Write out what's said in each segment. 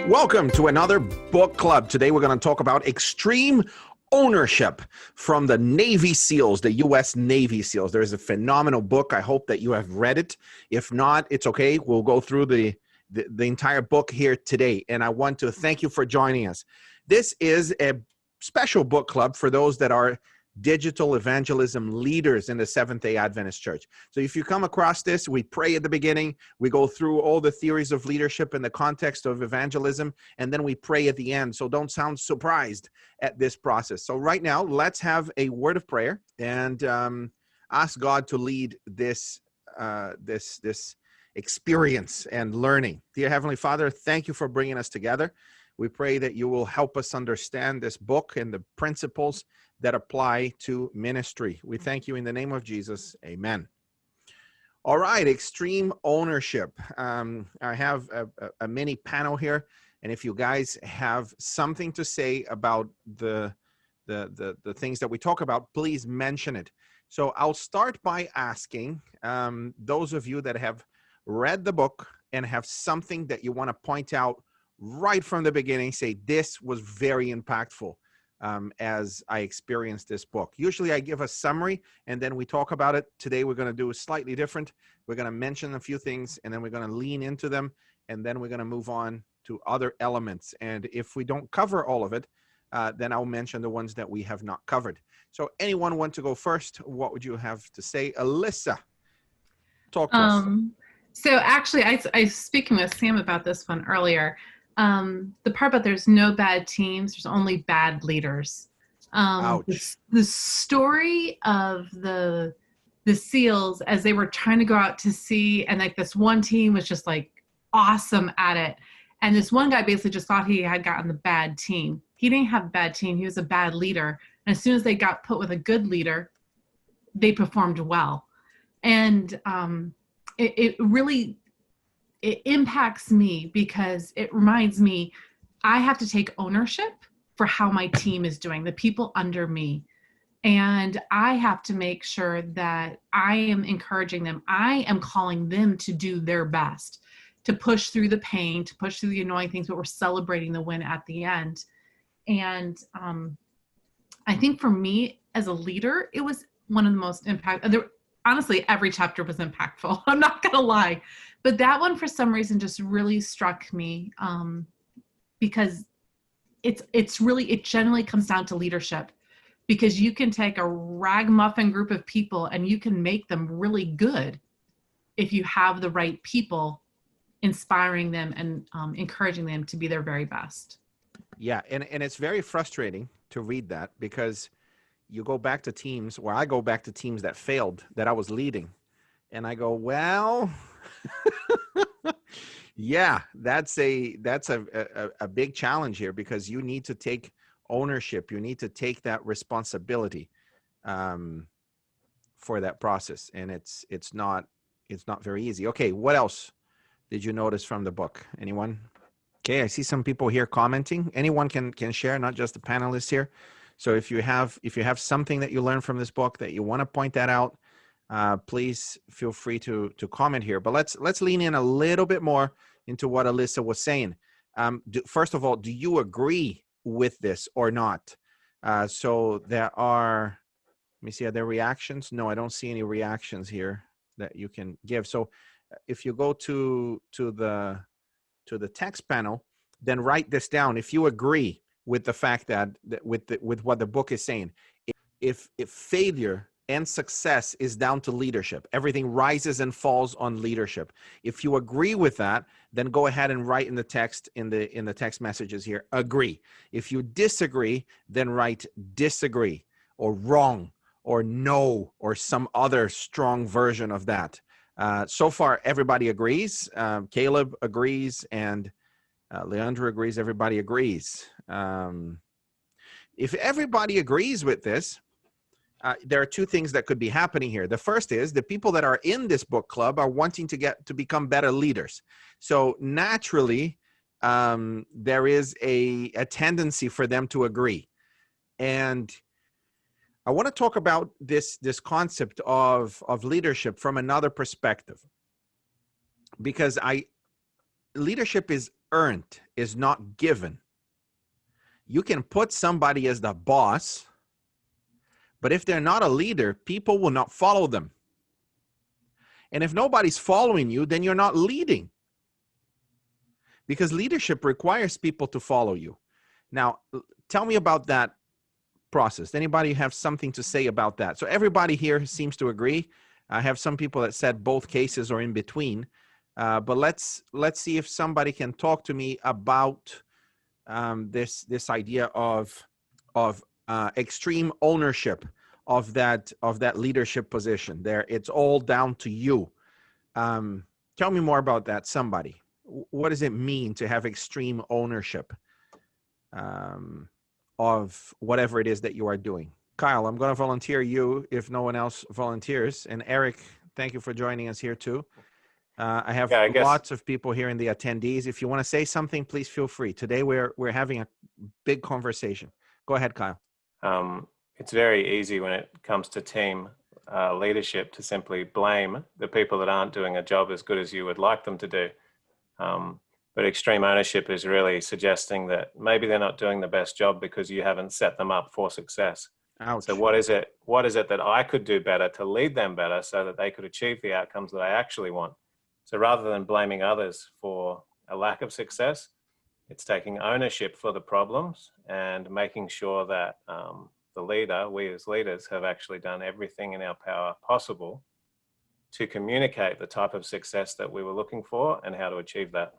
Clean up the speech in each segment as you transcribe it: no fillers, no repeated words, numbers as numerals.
Welcome to another book club. Today we're going to talk about extreme ownership from the Navy SEALs, the U.S. Navy SEALs. There's a phenomenal book. I hope that you have read it. If not, it's okay. We'll go through the entire book here today. And I want to thank you for joining us. This is a special book club for those that are digital evangelism leaders in the Seventh-day Adventist Church. So if you come across this, we pray at the beginning, we go through all the theories of leadership in the context of evangelism, and then we pray at the end. So don't sound surprised at this process. So right now, let's have a word of prayer and ask God to lead this experience and learning. Dear Heavenly Father, thank you for bringing us together. We pray that you will help us understand this book and the principles that apply to ministry. We thank you in the name of Jesus. Amen. All right, extreme ownership. I have a mini panel here, and if you guys have something to say about the things that we talk about, please mention it. So I'll start by asking those of you that have read the book and have something that you want to point out right from the beginning, say, this was very impactful as I experienced this book. Usually I give a summary and then we talk about it. Today we're going to do slightly different. We're going to mention a few things and then we're going to lean into them and then we're going to move on to other elements. And if we don't cover all of it, then I'll mention the ones that we have not covered. So anyone want to go first? What would you have to say? Alyssa, talk to us. So actually, I was speaking with Sam about this one earlier. The part about there's no bad teams, there's only bad leaders. Ouch. The story of the SEALs as they were trying to go out to sea, and like this one team was just like awesome at it. And this one guy basically just thought he had gotten the bad team. He didn't have a bad team, he was a bad leader. And as soon as they got put with a good leader, they performed well. And it really impacts me because it reminds me I have to take ownership for how my team is doing, the people under me. And I have to make sure that I am encouraging them. I am calling them to do their best, to push through the pain, to push through the annoying things, but we're celebrating the win at the end. And I think for me as a leader, it was one of the most impactful. Honestly, every chapter was impactful. I'm not going to lie. But that one, for some reason, just really struck me because it generally comes down to leadership, because you can take a ragamuffin group of people and you can make them really good if you have the right people inspiring them and encouraging them to be their very best. Yeah, and it's very frustrating to read that because you go back to teams, or I go back to teams that failed, that I was leading. And I go, well, yeah, that's a big challenge here, because you need to take ownership. You need to take that responsibility for that process. And it's not very easy. Okay, what else did you notice from the book? Anyone? Okay, I see some people here commenting. Anyone can share, not just the panelists here. So if you have something that you learned from this book that you want to point that out, please feel free to comment here. But let's lean in a little bit more into what Alyssa was saying. First of all, do you agree with this or not? So there are, let me see, are there reactions? No, I don't see any reactions here that you can give. So if you go to the text panel, then write this down. If you agree with the fact that with what the book is saying, if failure and success is down to leadership, everything rises and falls on leadership. If you agree with that, then go ahead and write in the text, in the text messages here, agree. If you disagree, then write disagree or wrong or no or some other strong version of that. So far, everybody agrees. Caleb agrees, and Leandra agrees. Everybody agrees. If everybody agrees with this, there are two things that could be happening here. The first is the people that are in this book club are wanting to become better leaders. So naturally, there is a tendency for them to agree. And I want to talk about this concept of leadership from another perspective, because leadership is earned, is not given. You can put somebody as the boss, but if they're not a leader, people will not follow them. And if nobody's following you, then you're not leading. Because leadership requires people to follow you. Now, tell me about that process. Anybody have something to say about that? So everybody here seems to agree. I have some people that said both cases or in between. But let's see if somebody can talk to me about this idea of extreme ownership of that leadership position. There, it's all down to you. Tell me more about that. Somebody, what does it mean to have extreme ownership of whatever it is that you are doing? Kyle, I'm going to volunteer you if no one else volunteers. And Eric, thank you for joining us here too. I have lots of people here in the attendees. If you want to say something, please feel free. Today we're having a big conversation. Go ahead, Kyle. It's very easy when it comes to team leadership to simply blame the people that aren't doing a job as good as you would like them to do. But extreme ownership is really suggesting that maybe they're not doing the best job because you haven't set them up for success. Ouch. So what is it that I could do better to lead them better so that they could achieve the outcomes that I actually want? So rather than blaming others for a lack of success, it's taking ownership for the problems and making sure that the leader, we as leaders, have actually done everything in our power possible to communicate the type of success that we were looking for and how to achieve that.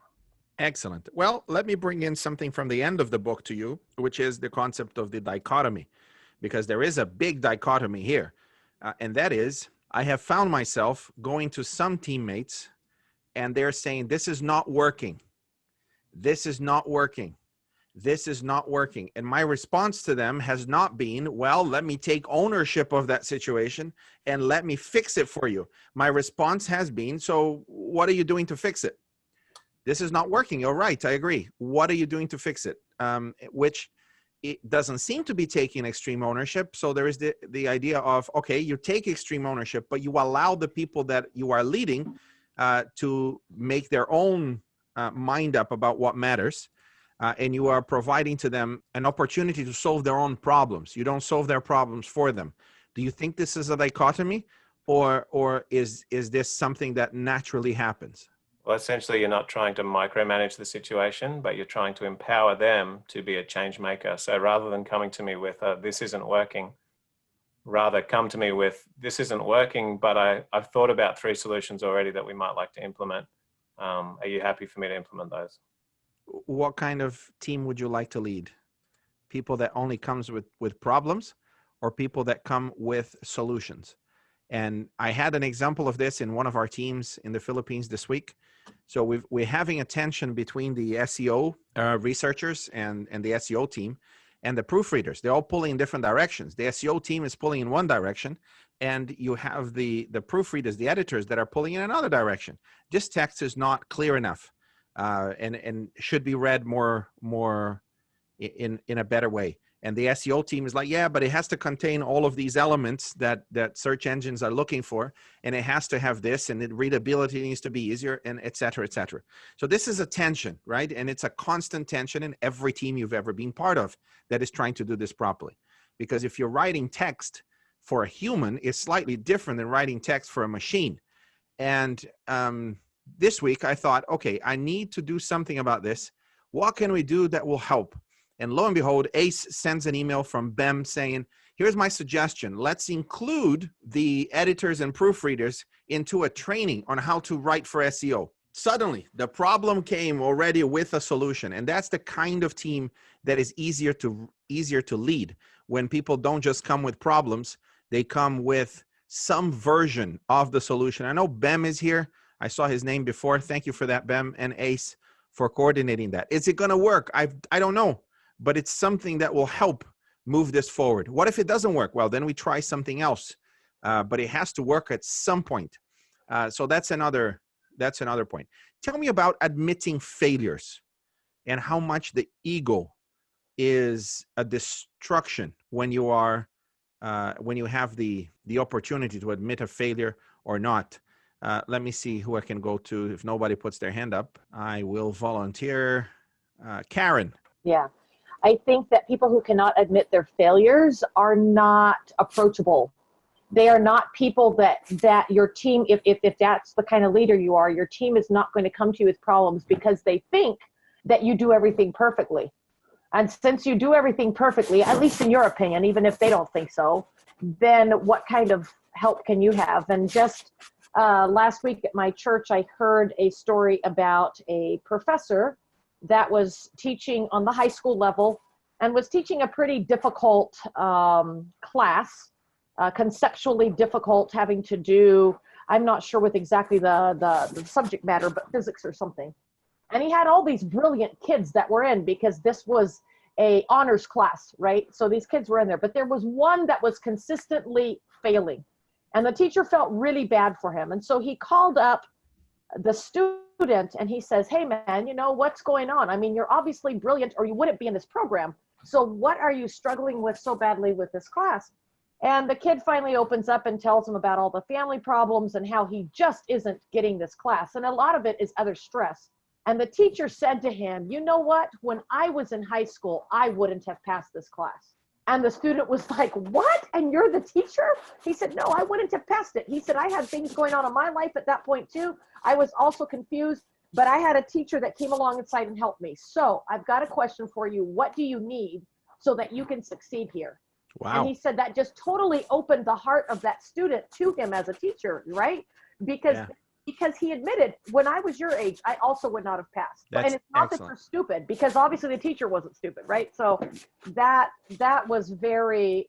Excellent. Well, let me bring in something from the end of the book to you, which is the concept of the dichotomy, because there is a big dichotomy here. And that is, I have found myself going to some teammates and they're saying, this is not working. This is not working. This is not working. And my response to them has not been, well, let me take ownership of that situation and let me fix it for you. My response has been, so what are you doing to fix it? This is not working. You're right. I agree. What are you doing to fix it? Which it doesn't seem to be taking extreme ownership. So there is the idea of, okay, you take extreme ownership, but you allow the people that you are leading to make their own mind up about what matters. And you are providing to them an opportunity to solve their own problems. You don't solve their problems for them. Do you think this is a dichotomy, or is this something that naturally happens? Well, essentially, you're not trying to micromanage the situation, but you're trying to empower them to be a change maker. So rather than coming to me with, this isn't working, rather come to me with, this isn't working, but I've thought about 3 solutions already that we might like to implement. Are you happy for me to implement those? What kind of team would you like to lead? People that only comes with problems, or people that come with solutions? And I had an example of this in one of our teams in the Philippines this week. So we're having a tension between the SEO researchers and the SEO team and the proofreaders. They're all pulling in different directions. The SEO team is pulling in one direction, and you have the proofreaders, the editors, that are pulling in another direction. This text is not clear enough and should be read more in a better way. And the SEO team is like, yeah, but it has to contain all of these elements that search engines are looking for, and it has to have this, and the readability needs to be easier, and et cetera, et cetera. So this is a tension, right? And it's a constant tension in every team you've ever been part of that is trying to do this properly. Because if you're writing text for a human, it's slightly different than writing text for a machine. And this week I thought, okay, I need to do something about this. What can we do that will help? And lo and behold, Ace sends an email from BEM saying, here's my suggestion. Let's include the editors and proofreaders into a training on how to write for SEO. Suddenly, the problem came already with a solution. And that's the kind of team that is easier to lead, when people don't just come with problems, they come with some version of the solution. I know BEM is here. I saw his name before. Thank you for that, BEM and Ace, for coordinating that. Is it going to work? I don't know. But it's something that will help move this forward. What if it doesn't work? Well, then we try something else. But it has to work at some point. So that's another point. Tell me about admitting failures and how much the ego is a destruction when you are when you have the opportunity to admit a failure or not. Let me see who I can go to. If nobody puts their hand up, I will volunteer. Karen. Yeah. I think that people who cannot admit their failures are not approachable. They are not people that your team, if that's the kind of leader you are, your team is not going to come to you with problems because they think that you do everything perfectly. And since you do everything perfectly, at least in your opinion, even if they don't think so, then what kind of help can you have? And just last week at my church, I heard a story about a professor that was teaching on the high school level and was teaching a pretty difficult class, conceptually difficult, having to do, I'm not sure with exactly the subject matter, but physics or something. And he had all these brilliant kids that were in because this was a honors class, right? So these kids were in there, but there was one that was consistently failing. And the teacher felt really bad for him. And so he called up the student and he says, hey man, you know, what's going on? I mean, you're obviously brilliant or you wouldn't be in this program. So what are you struggling with so badly with this class? And the kid finally opens up and tells him about all the family problems and how he just isn't getting this class. And a lot of it is other stress. And the teacher said to him, you know what? When I was in high school, I wouldn't have passed this class. And the student was like, what? And you're the teacher? He said, no, I wouldn't have passed it. He said, I had things going on in my life at that point too. I was also confused, but I had a teacher that came alongside and helped me. So I've got a question for you. What do you need so that you can succeed here? Wow. And he said that just totally opened the heart of that student to him as a teacher, right? Because he admitted, when I was your age, I also would not have passed. That's and it's not excellent. that you're stupid, because obviously the teacher wasn't stupid, right? So that was very,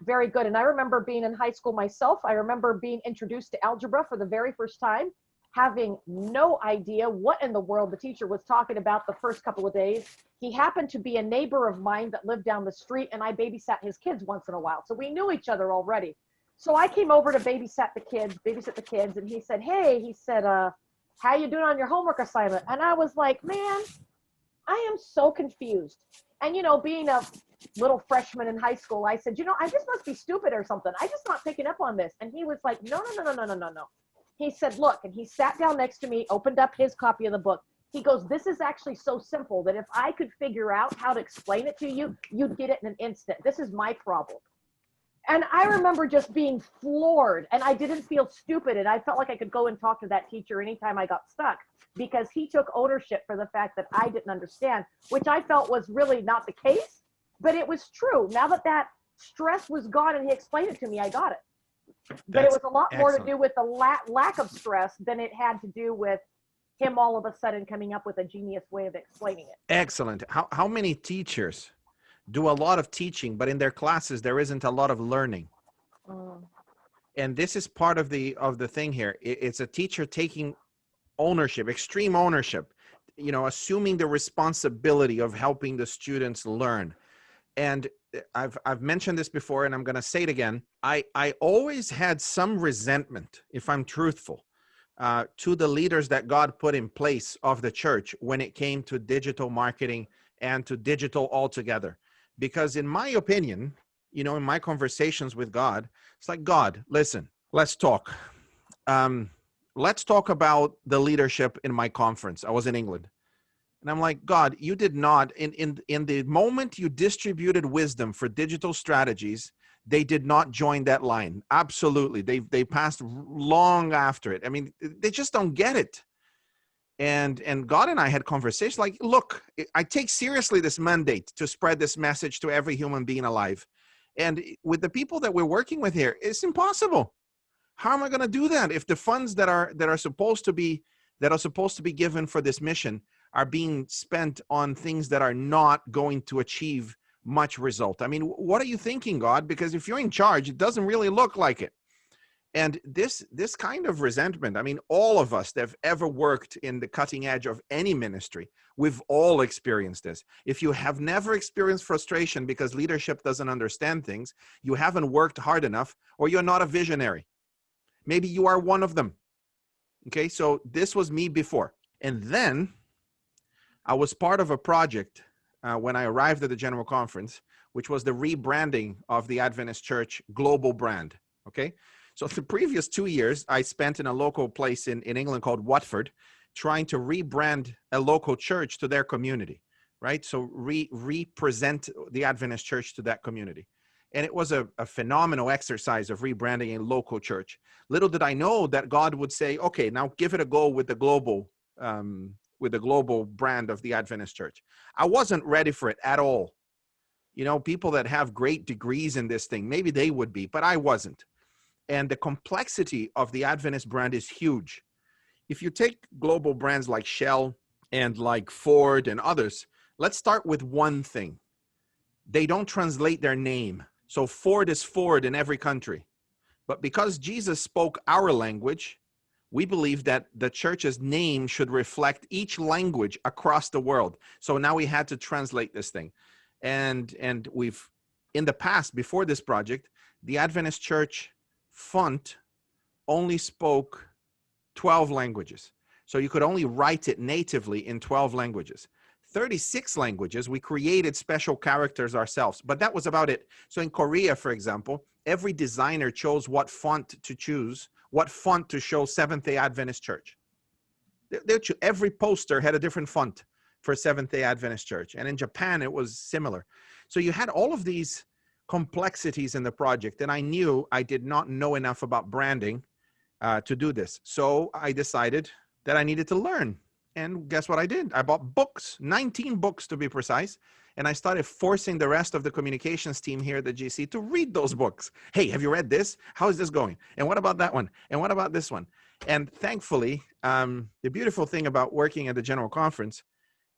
very good. And I remember being in high school myself. I remember being introduced to algebra for the very first time, having no idea what in the world the teacher was talking about the first couple of days. He happened to be a neighbor of mine that lived down the street, and I babysat his kids once in a while. So we knew each other already. So I came over to babysit the kids, and he said, hey, how you doing on your homework assignment? And I was like, man, I am so confused. And, you know, being a little freshman in high school, I said, you know, I just must be stupid or something. I just not picking up on this. And he was like, no. He said, look, and he sat down next to me, opened up his copy of the book. He goes, this is actually so simple that if I could figure out how to explain it to you, you'd get it in an instant. This is my problem. And I remember just being floored, and I didn't feel stupid, and I felt like I could go and talk to that teacher anytime I got stuck, because he took ownership for the fact that I didn't understand, which I felt was really not the case, but it was true. Now that stress was gone and he explained it to me, I got it. But it was a lot more to do with the lack of stress than it had to do with him all of a sudden coming up with a genius way of explaining it. Excellent. How many teachers do a lot of teaching, but in their classes there isn't a lot of learning? And this is part of the thing here. It's a teacher taking ownership, extreme ownership, you know, assuming the responsibility of helping the students learn. And I've mentioned this before, and I'm going to say it again. I always had some resentment, if I'm truthful, to the leaders that God put in place of the church when it came to digital marketing and to digital altogether. Because in my opinion, you know, in my conversations with God, it's like, God, listen, let's talk. Let's talk about the leadership in my conference. I was in England. And I'm like, God, you did not, in the moment you distributed wisdom for digital strategies, they did not join that line. Absolutely. They passed long after it. I mean, they just don't get it. And God and I had conversations like, look, I take seriously this mandate to spread this message to every human being alive. And with the people that we're working with here, it's impossible. How am I going to do that if the funds that are supposed to be given for this mission are being spent on things that are not going to achieve much result? I mean, what are you thinking, God? Because if you're in charge, it doesn't really look like it. And this kind of resentment, I mean, all of us that have ever worked in the cutting edge of any ministry, we've all experienced this. If you have never experienced frustration because leadership doesn't understand things, you haven't worked hard enough, or you're not a visionary. Maybe you are one of them. Okay, so this was me before. And then I was part of a project when I arrived at the General Conference, which was the rebranding of the Adventist Church global brand. Okay. So the previous 2 years, I spent in a local place in England called Watford, trying to rebrand a local church to their community, right? So represent the Adventist church to that community. And it was a phenomenal exercise of rebranding a local church. Little did I know that God would say, okay, now give it a go with the global brand of the Adventist church. I wasn't ready for it at all. You know, people that have great degrees in this thing, maybe they would be, but I wasn't. And the complexity of the Adventist brand is huge. If you take global brands like Shell and like Ford and others, let's start with one thing. They don't translate their name. So Ford is Ford in every country. But because Jesus spoke our language, we believe that the church's name should reflect each language across the world. So now we had to translate this thing. And we've, in the past, before this project, the Adventist church font only spoke 12 languages. So you could only write it natively in 12 languages. 36 languages, we created special characters ourselves, but that was about it. So in Korea, for example, every designer chose what font to choose, what font to show Seventh-day Adventist Church. Every poster had a different font for Seventh-day Adventist Church. And in Japan, it was similar. So you had all of these complexities in the project, and I knew I did not know enough about branding to do this. So I decided that I needed to learn. And guess what I did? I bought books, 19 books to be precise. And I started forcing the rest of the communications team here at the GC to read those books. Hey, have you read this? How is this going? And what about that one? And what about this one? And thankfully, the beautiful thing about working at the General Conference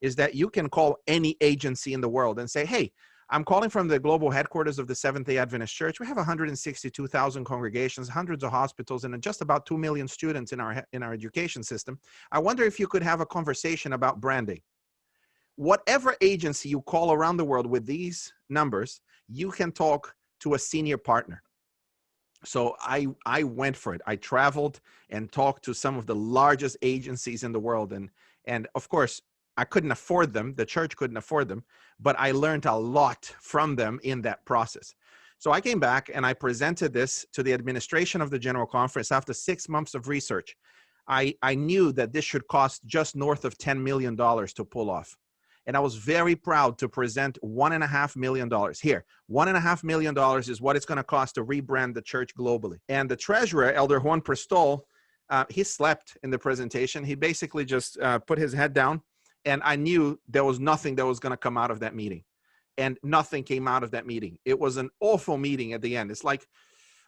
is that you can call any agency in the world and say, hey, I'm calling from the global headquarters of the Seventh-day Adventist Church. We have 162,000 congregations, hundreds of hospitals, and just about 2 million students in our education system. I wonder if you could have a conversation about branding. Whatever agency you call around the world with these numbers, you can talk to a senior partner. So I went for it. I traveled and talked to some of the largest agencies in the world. And of course, I couldn't afford them. The church couldn't afford them, but I learned a lot from them in that process. So I came back and I presented this to the administration of the General Conference after 6 months of research. I knew that this should cost just north of $10 million to pull off. And I was very proud to present $1.5 million. Here, $1.5 million is what it's going to cost to rebrand the church globally. And the treasurer, Elder Juan Prestol, he slept in the presentation. He basically just put his head down. And I knew there was nothing that was going to come out of that meeting. And nothing came out of that meeting. It was an awful meeting at the end. It's like,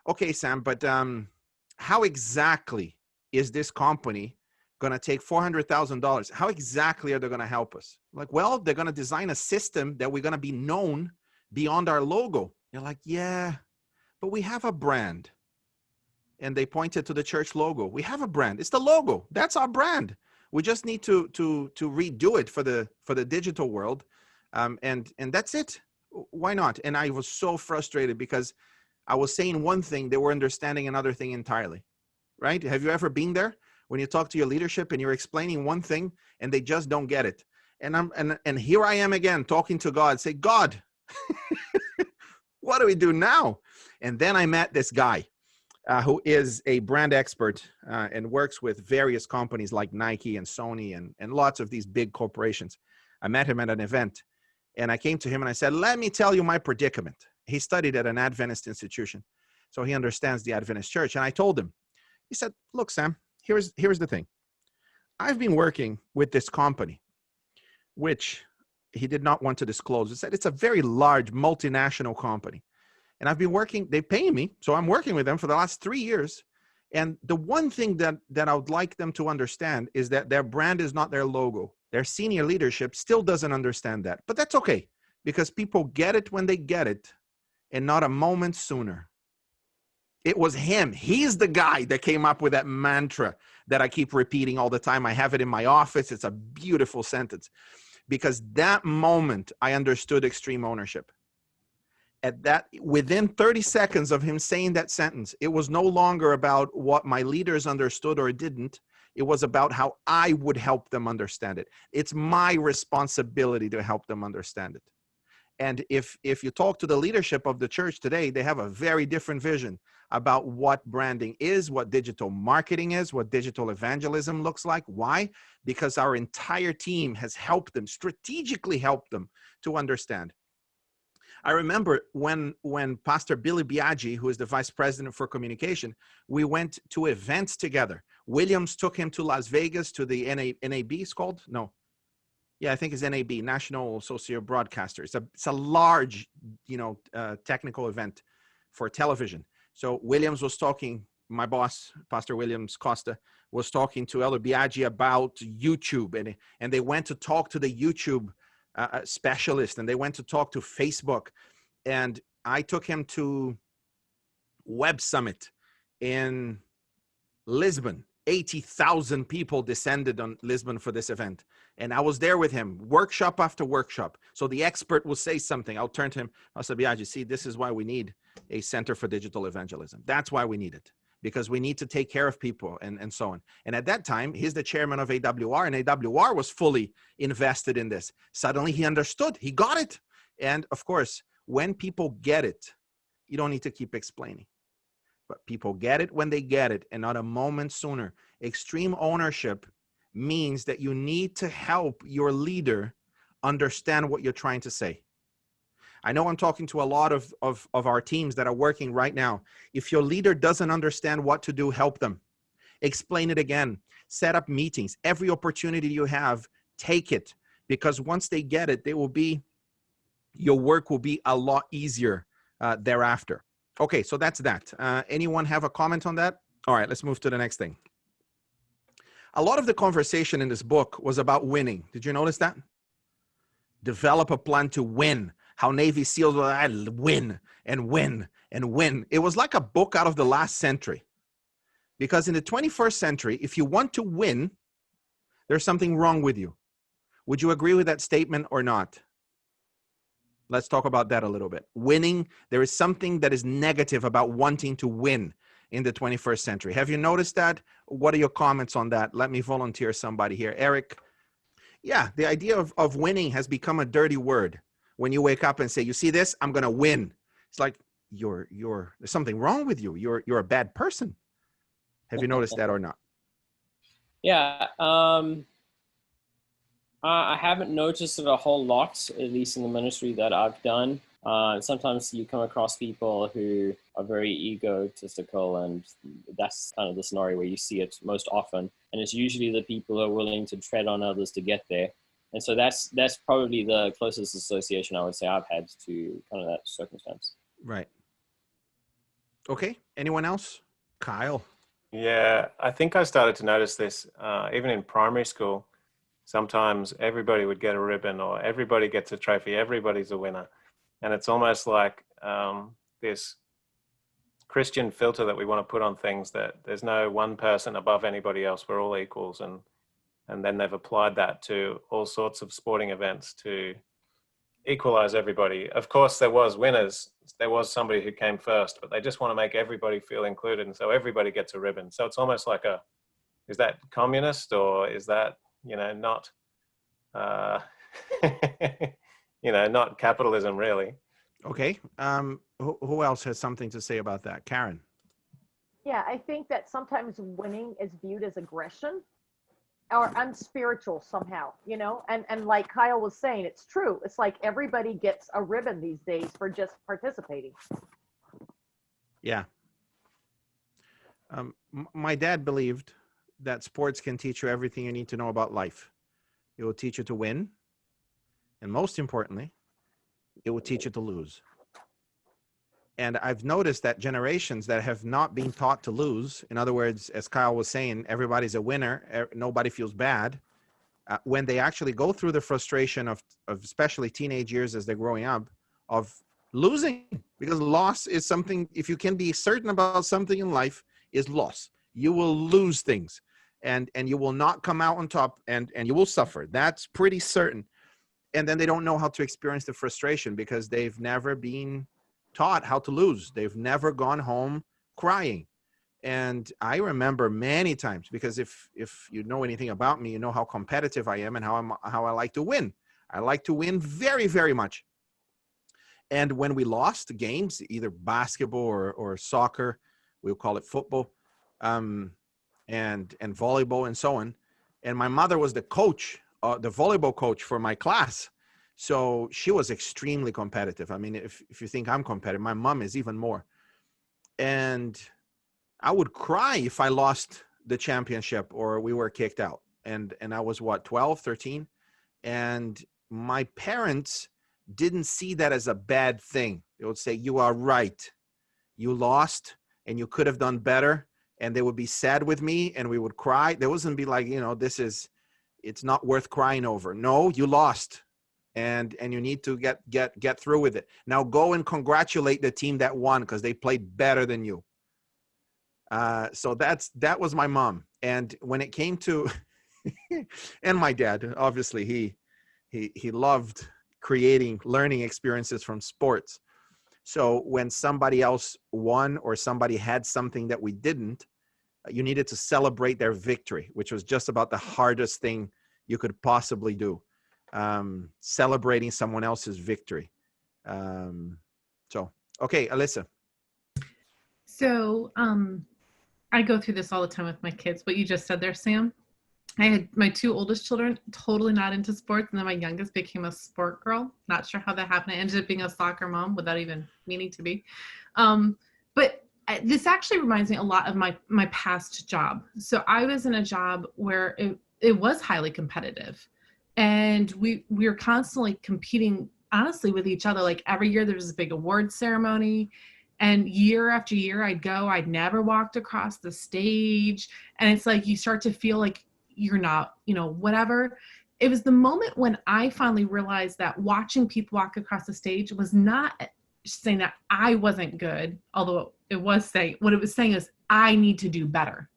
okay, Sam, but how exactly is this company going to take $400,000? How exactly are they going to help us? Like, well, they're going to design a system that we're going to be known beyond our logo. You're like, yeah, but we have a brand. And they pointed to the church logo. We have a brand. It's the logo. That's our brand. We just need to redo it for the digital world, and that's it. Why not? And I was so frustrated because I was saying one thing, they were understanding another thing entirely, right? Have you ever been there when you talk to your leadership and you're explaining one thing and they just don't get it? And here I am again talking to God, say, God, what do we do now? And then I met this guy. Who is a brand expert and works with various companies like Nike and Sony and lots of these big corporations. I met him at an event and I came to him and I said, let me tell you my predicament. He studied at an Adventist institution, so he understands the Adventist church. And I told him, he said, look, Sam, here's the thing. I've been working with this company, which he did not want to disclose. He said, it's a very large multinational company. And I've been working, they pay me, so I'm working with them for the last 3 years. And the one thing that I would like them to understand is that their brand is not their logo. Their senior leadership still doesn't understand that. But that's okay, because people get it when they get it, and not a moment sooner. It was him. He's the guy that came up with that mantra that I keep repeating all the time. I have it in my office. It's a beautiful sentence. Because that moment, I understood extreme ownership. At that, within 30 seconds of him saying that sentence, it was no longer about what my leaders understood or didn't. It was about how I would help them understand it. It's my responsibility to help them understand it. And if you talk to the leadership of the church today, they have a very different vision. about what branding is, what digital marketing is, what digital evangelism looks like. Why? Because our entire team has helped them, strategically helped them to understand. I remember when Pastor Billy Biaggi, who is the vice president for communication, we went to events together. Williams took him to Las Vegas to the NAB, it's called? No. Yeah, I think it's NAB, National Associate of Broadcasters. It's a large, technical event for television. So Williams was talking, my boss, Pastor Williams Costa, was talking to Elder Biaggi about YouTube, and they went to talk to the YouTube specialist, and they went to talk to Facebook. And I took him to Web Summit in Lisbon. 80,000 people descended on Lisbon for this event. And I was there with him, workshop after workshop. So the expert will say something. I'll turn to him. I'll say, Biaggi, see, this is why we need a Center for Digital Evangelism. That's why we need it, because we need to take care of people and so on. And at that time, he's the chairman of AWR, and AWR was fully invested in this. Suddenly he understood, he got it. And of course, when people get it, you don't need to keep explaining. But people get it when they get it, and not a moment sooner. Extreme ownership means that you need to help your leader understand what you're trying to say. I know I'm talking to a lot of our teams that are working right now. If your leader doesn't understand what to do, help them. Explain it again. Set up meetings. Every opportunity you have, take it. Because once they get it, your work will be a lot easier thereafter. Okay, so that's that. Anyone have a comment on that? All right, let's move to the next thing. A lot of the conversation in this book was about winning. Did you notice that? Develop a plan to win. How Navy SEALs will win and win and win. It was like a book out of the last century. Because in the 21st century, if you want to win, there's something wrong with you. Would you agree with that statement or not? Let's talk about that a little bit. Winning, there is something that is negative about wanting to win in the 21st century. Have you noticed that? What are your comments on that? Let me volunteer somebody here. Eric? Yeah, the idea of winning has become a dirty word. When you wake up and say, you see this, I'm going to win. It's like, there's something wrong with you. You're a bad person. Have you noticed that or not? Yeah. I haven't noticed it a whole lot, at least in the ministry that I've done. Sometimes you come across people who are very egotistical, and that's kind of the scenario where you see it most often. And it's usually the people who are willing to tread on others to get there. And so that's probably the closest association I would say I've had to kind of that circumstance. Right. Okay. Anyone else? Kyle? Yeah, I think I started to notice this even in primary school. Sometimes everybody would get a ribbon, or everybody gets a trophy, everybody's a winner. And it's almost like this Christian filter that we want to put on things, that there's no one person above anybody else, we're all equals. And then they've applied that to all sorts of sporting events to equalize everybody. Of course, there was winners. There was somebody who came first, but they just want to make everybody feel included. And so everybody gets a ribbon. So it's almost like is that communist, or is that, not, not capitalism really? Okay. Who else has something to say about that? Karen? Yeah, I think that sometimes winning is viewed as aggression or unspiritual somehow, and like Kyle was saying, it's true. It's like everybody gets a ribbon these days for just participating. Yeah. My dad believed that sports can teach you everything you need to know about life. It will teach you to win. And most importantly, it will teach you to lose. And I've noticed that generations that have not been taught to lose, in other words, as Kyle was saying, everybody's a winner, nobody feels bad. When they actually go through the frustration of especially teenage years as they're growing up, of losing, because loss is something, if you can be certain about something in life, is loss. You will lose things, and you will not come out on top, and you will suffer. That's pretty certain. And then they don't know how to experience the frustration because they've never been taught how to lose. They've never gone home crying. And I remember many times, because if you know anything about me, you know how competitive I am and how I like to win. I like to win very, very much. And when we lost games, either basketball or soccer, We'll call it football, and volleyball and so on. And my mother was the coach, the volleyball coach for my class. So she was extremely competitive. I mean, if you think I'm competitive, my mom is even more. And I would cry if I lost the championship or we were kicked out. And I was what, 12, 13? And my parents didn't see that as a bad thing. They would say, you are right. You lost and you could have done better. And they would be sad with me and we would cry. There wasn't be like, it's not worth crying over. No, you lost. And you need to get through with it. Now go and congratulate the team that won because they played better than you. So that was my mom. And when it came to, and my dad, obviously he loved creating learning experiences from sports. So when somebody else won or somebody had something that we didn't, you needed to celebrate their victory, which was just about the hardest thing you could possibly do. Celebrating someone else's victory. So, okay, Alyssa. So I go through this all the time with my kids. What you just said there, Sam. I had my two oldest children totally not into sports, and then my youngest became a sport girl. Not sure how that happened. I ended up being a soccer mom without even meaning to be. But this actually reminds me a lot of my past job. So I was in a job where it was highly competitive, and we were constantly competing, honestly, with each other. Like every year there was a big award ceremony. And year after year I'd never walked across the stage. And it's like, you start to feel like you're not, whatever. It was the moment when I finally realized that watching people walk across the stage was not saying that I wasn't good, although it was saying, what it was saying is I need to do better.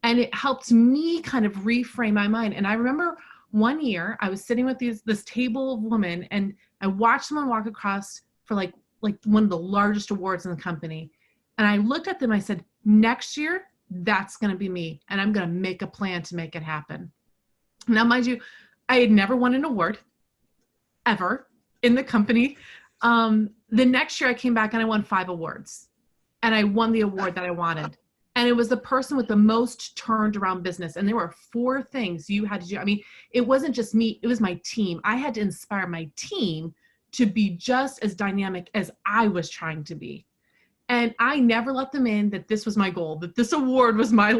And it helped me kind of reframe my mind. And I remember one year I was sitting with this table of women, and I watched someone walk across for like one of the largest awards in the company. And I looked at them, I said, next year, that's going to be me. And I'm going to make a plan to make it happen. Now, mind you, I had never won an award ever in the company. The next year I came back and I won 5 awards, and I won the award that I wanted. And it was the person with the most turned around business. And there were 4 things you had to do. I mean, it wasn't just me, it was my team. I had to inspire my team to be just as dynamic as I was trying to be. And I never let them in that this was my goal, that this award was my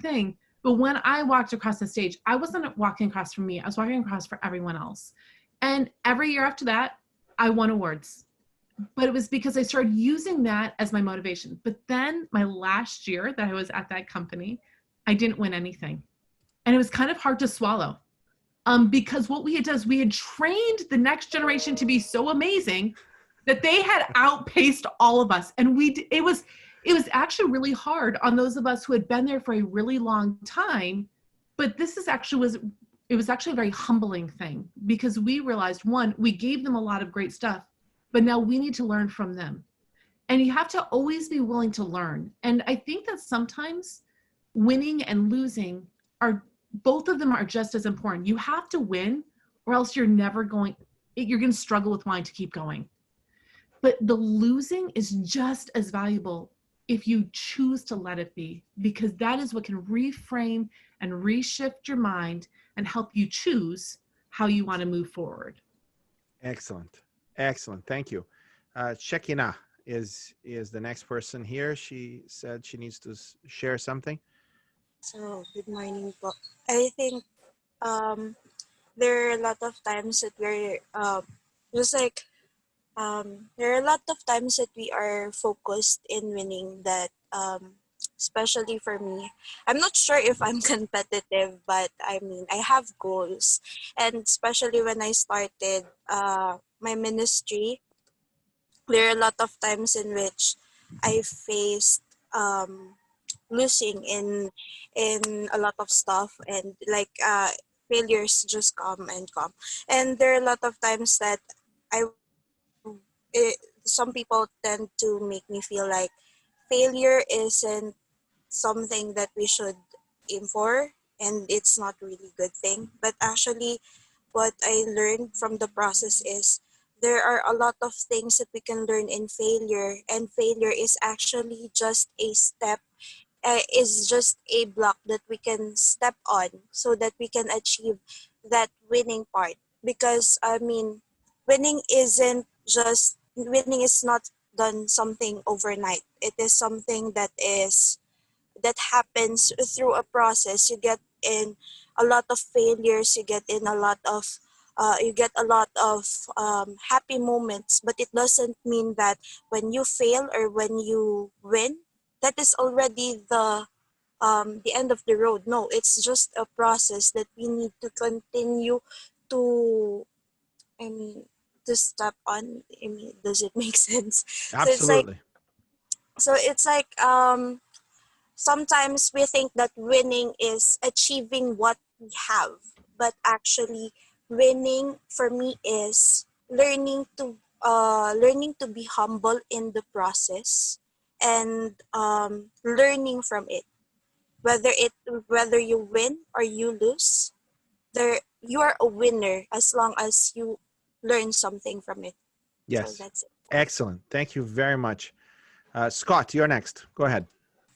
thing. But when I walked across the stage, I wasn't walking across for me. I was walking across for everyone else. And every year after that, I won awards. But it was because I started using that as my motivation. But then my last year that I was at that company, I didn't win anything. And it was kind of hard to swallow. Because what we had done is we had trained the next generation to be so amazing that they had outpaced all of us. And it was actually really hard on those of us who had been there for a really long time. But this was actually a very humbling thing, because we realized, one, we gave them a lot of great stuff, but now we need to learn from them. And you have to always be willing to learn. And I think that sometimes winning and losing both of them are just as important. You have to win, or else you're going to struggle with wanting to keep going. But the losing is just as valuable if you choose to let it be, because that is what can reframe and reshift your mind and help you choose how you want to move forward. Excellent. Thank you. Shekina is the next person here. She said she needs to share something. So, good morning po. I think there are a lot of times that we're there are a lot of times that we are focused in winning, that especially for me, I'm not sure if I'm competitive, but I mean, I have goals. And especially when I started my ministry, there are a lot of times in which I faced losing in a lot of stuff, and failures just come and come. And there are a lot of times that some people tend to make me feel like failure isn't something that we should aim for, and it's not really good thing. But actually what I learned from the process is there are a lot of things that we can learn in failure, and failure is actually just a step, is just a block that we can step on so that we can achieve that winning part. Because I mean, winning is not done something overnight. It is something that happens through a process. You get in a lot of failures, you get a lot of happy moments, but it doesn't mean that when you fail or when you win, that is already the end of the road. No, it's just a process that we need to continue to, I mean, to step on. I mean, does it make sense? So it's like, Absolutely. so it's like sometimes we think that winning is achieving what we have, but actually winning for me is learning to be humble in the process, and learning from it. Whether it whether you win or you lose, there you are a winner as long as you learn something from it. So Yes. that's it. Excellent. Thank you very much. Scott, you're next. Go ahead.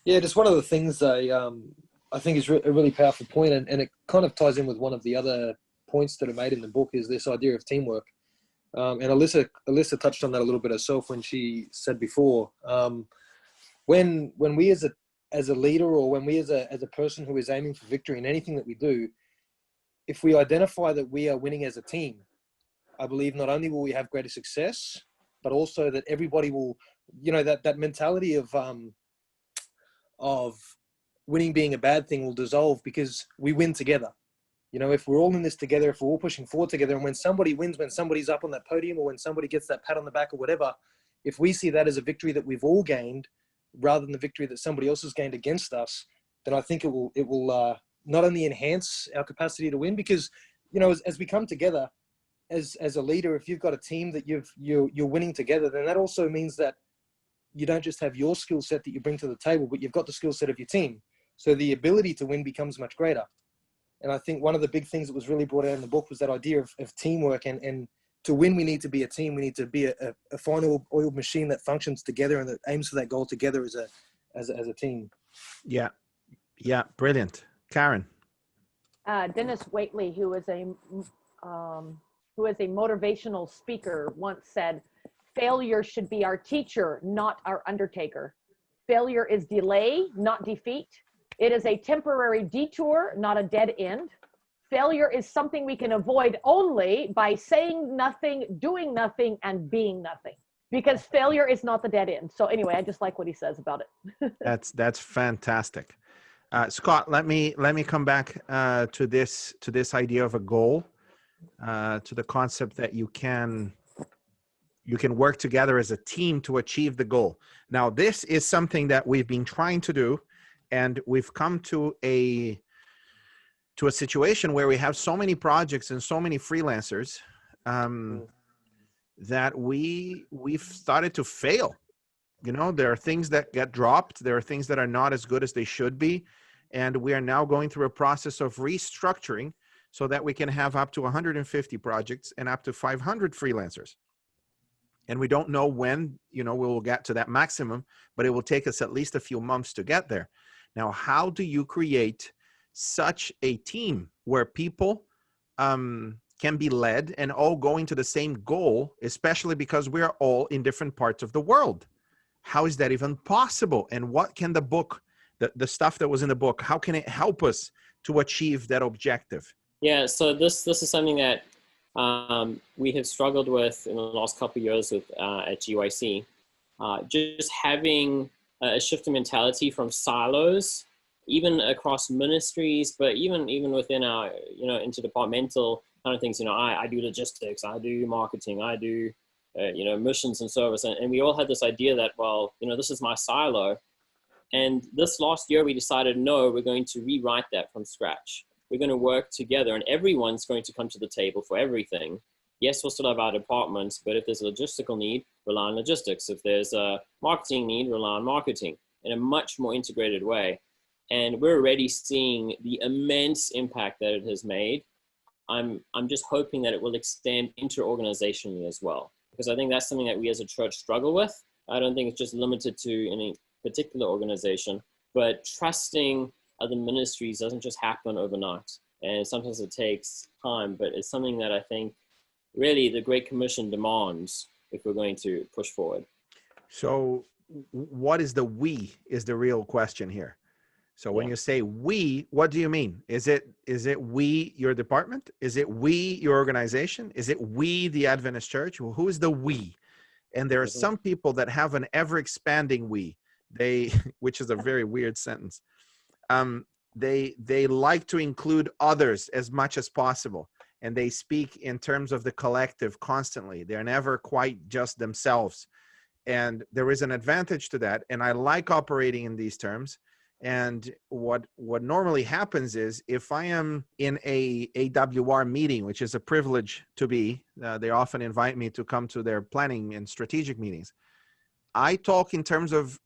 Yeah, just one of the things I think is a really powerful point, and it kind of ties in with one of the other points that are made in the book, is this idea of teamwork. And Alyssa touched on that a little bit herself when she said before, when we as a leader, or when we as a person who is aiming for victory in anything that we do, if we identify that we are winning as a team, I believe not only will we have greater success, but also that everybody will, that mentality of winning being a bad thing will dissolve, because we win together. If we're all in this together, if we're all pushing forward together, and when somebody wins, when somebody's up on that podium, or when somebody gets that pat on the back or whatever, if we see that as a victory that we've all gained, rather than the victory that somebody else has gained against us, then I think it will not only enhance our capacity to win, because, as we come together as a leader, if you've got a team that you're winning together, then that also means that you don't just have your skill set that you bring to the table, but you've got the skill set of your team. So the ability to win becomes much greater. And I think one of the big things that was really brought out in the book was that idea of teamwork. And to win, we need to be a team. We need to be a fine oiled machine that functions together and that aims for that goal together as a team. Yeah. Yeah. Brilliant. Karen. Dennis Waitley, who is a motivational speaker, once said, "Failure should be our teacher, not our undertaker. Failure is delay, not defeat. It is a temporary detour, not a dead end. Failure is something we can avoid only by saying nothing, doing nothing, and being nothing. Because failure is not the dead end." So anyway, I just like what he says about it. That's fantastic. Scott, let me come back to this idea of a goal, to the concept that you can work together as a team to achieve the goal. Now, this is something that we've been trying to do, and we've come to a situation where we have so many projects and so many freelancers that we've started to fail. There are things that get dropped. There are things that are not as good as they should be. And we are now going through a process of restructuring so that we can have up to 150 projects and up to 500 freelancers. And we don't know when, we will get to that maximum, but it will take us at least a few months to get there. Now, how do you create such a team where people can be led and all going to the same goal, especially because we are all in different parts of the world? How is that even possible? And what can the book, the stuff that was in the book, how can it help us to achieve that objective? Yeah, so this is something that we have struggled with in the last couple of years with at GYC. Just having a shift in mentality from silos, even across ministries, but even within our interdepartmental kind of things. I do logistics, I do marketing, I do missions and service, and we all had this idea that, well, this is my silo. And this last year we decided, no, we're going to rewrite that from scratch. We're going to work together, and everyone's going to come to the table for everything. Yes, we'll still have our departments, but if there's a logistical need, rely on logistics. If there's a marketing need, rely on marketing in a much more integrated way. And we're already seeing the immense impact that it has made I'm just hoping that it will extend inter-organizationally as well, because I think that's something that we as a church struggle with. I don't think it's just limited to any particular organization, but trusting other ministries doesn't just happen overnight. And sometimes it takes time, but it's something that I think really the Great Commission demands if we're going to push forward. So what is the we is the real question here. So when you say we, what do you mean? Is it we, your department? Is it we, your organization? Is it we, the Adventist Church? Well, who is the we? And there are some people that have an ever expanding we. Which is a very weird sentence. They like to include others as much as possible. And they speak in terms of the collective constantly. They're never quite just themselves. And there is an advantage to that. And I like operating in these terms. And what normally happens is if I am in a AWR meeting, which is a privilege to be, they often invite me to come to their planning and strategic meetings. I talk in terms of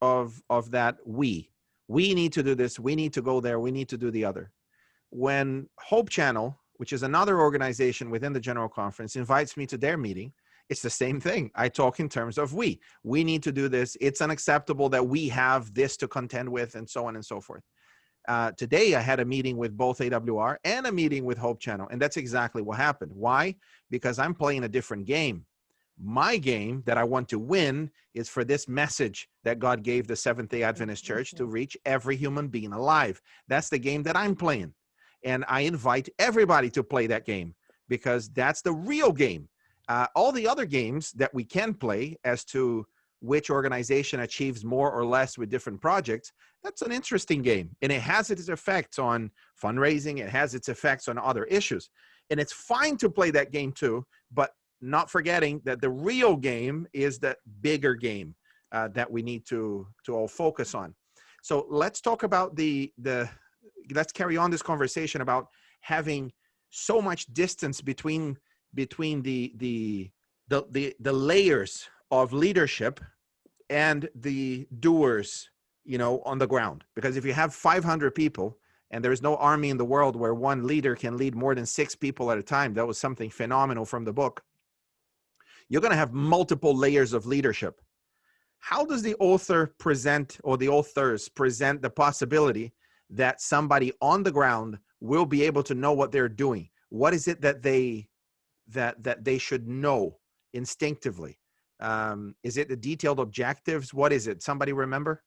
that we need to do this, we need to go there, we need to do the other. When Hope Channel, which is another organization within the General Conference, invites me to their meeting, it's the same thing. I talk in terms of we need to do this. It's unacceptable that we have this to contend with, and so on and so forth. Today, I had a meeting with both AWR and a meeting with Hope Channel, and that's exactly what happened. Why? Because I'm playing a different game. My game that I want to win is for this message that God gave the Seventh-day Adventist Church to reach every human being alive. That's the game that I'm playing. And I invite everybody to play that game because that's the real game. All the other games that we can play as to which organization achieves more or less with different projects, that's an interesting game. And it has its effects on fundraising. It has its effects on other issues. And it's fine to play that game too, but not forgetting that the real game is the bigger game that we need to all focus on. So let's talk about let's carry on this conversation about having so much distance between the layers of leadership and the doers, on the ground. Because if you have 500 people and there is no army in the world where one leader can lead more than 6 people at a time, that was something phenomenal from the book. You're going to have multiple layers of leadership. How does the author present, or the authors present, the possibility that somebody on the ground will be able to know what they're doing? What is it that they should know instinctively? Is it the detailed objectives? What is it? Somebody remember?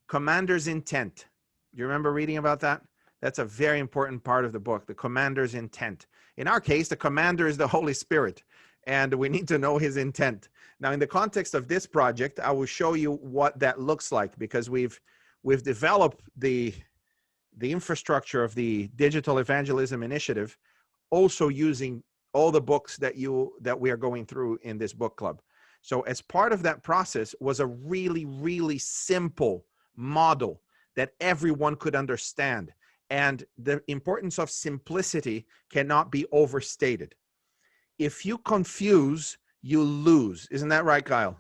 Commander's intent. You remember reading about that? That's a very important part of the book, the commander's intent. In our case, the commander is the Holy Spirit, and we need to know his intent. Now, in the context of this project, I will show you what that looks like, because we've developed the infrastructure of the Digital Evangelism Initiative, also using all the books that we are going through in this book club. So as part of that process was a really, really simple model that everyone could understand. And the importance of simplicity cannot be overstated. If you confuse, you lose. Isn't that right, Kyle?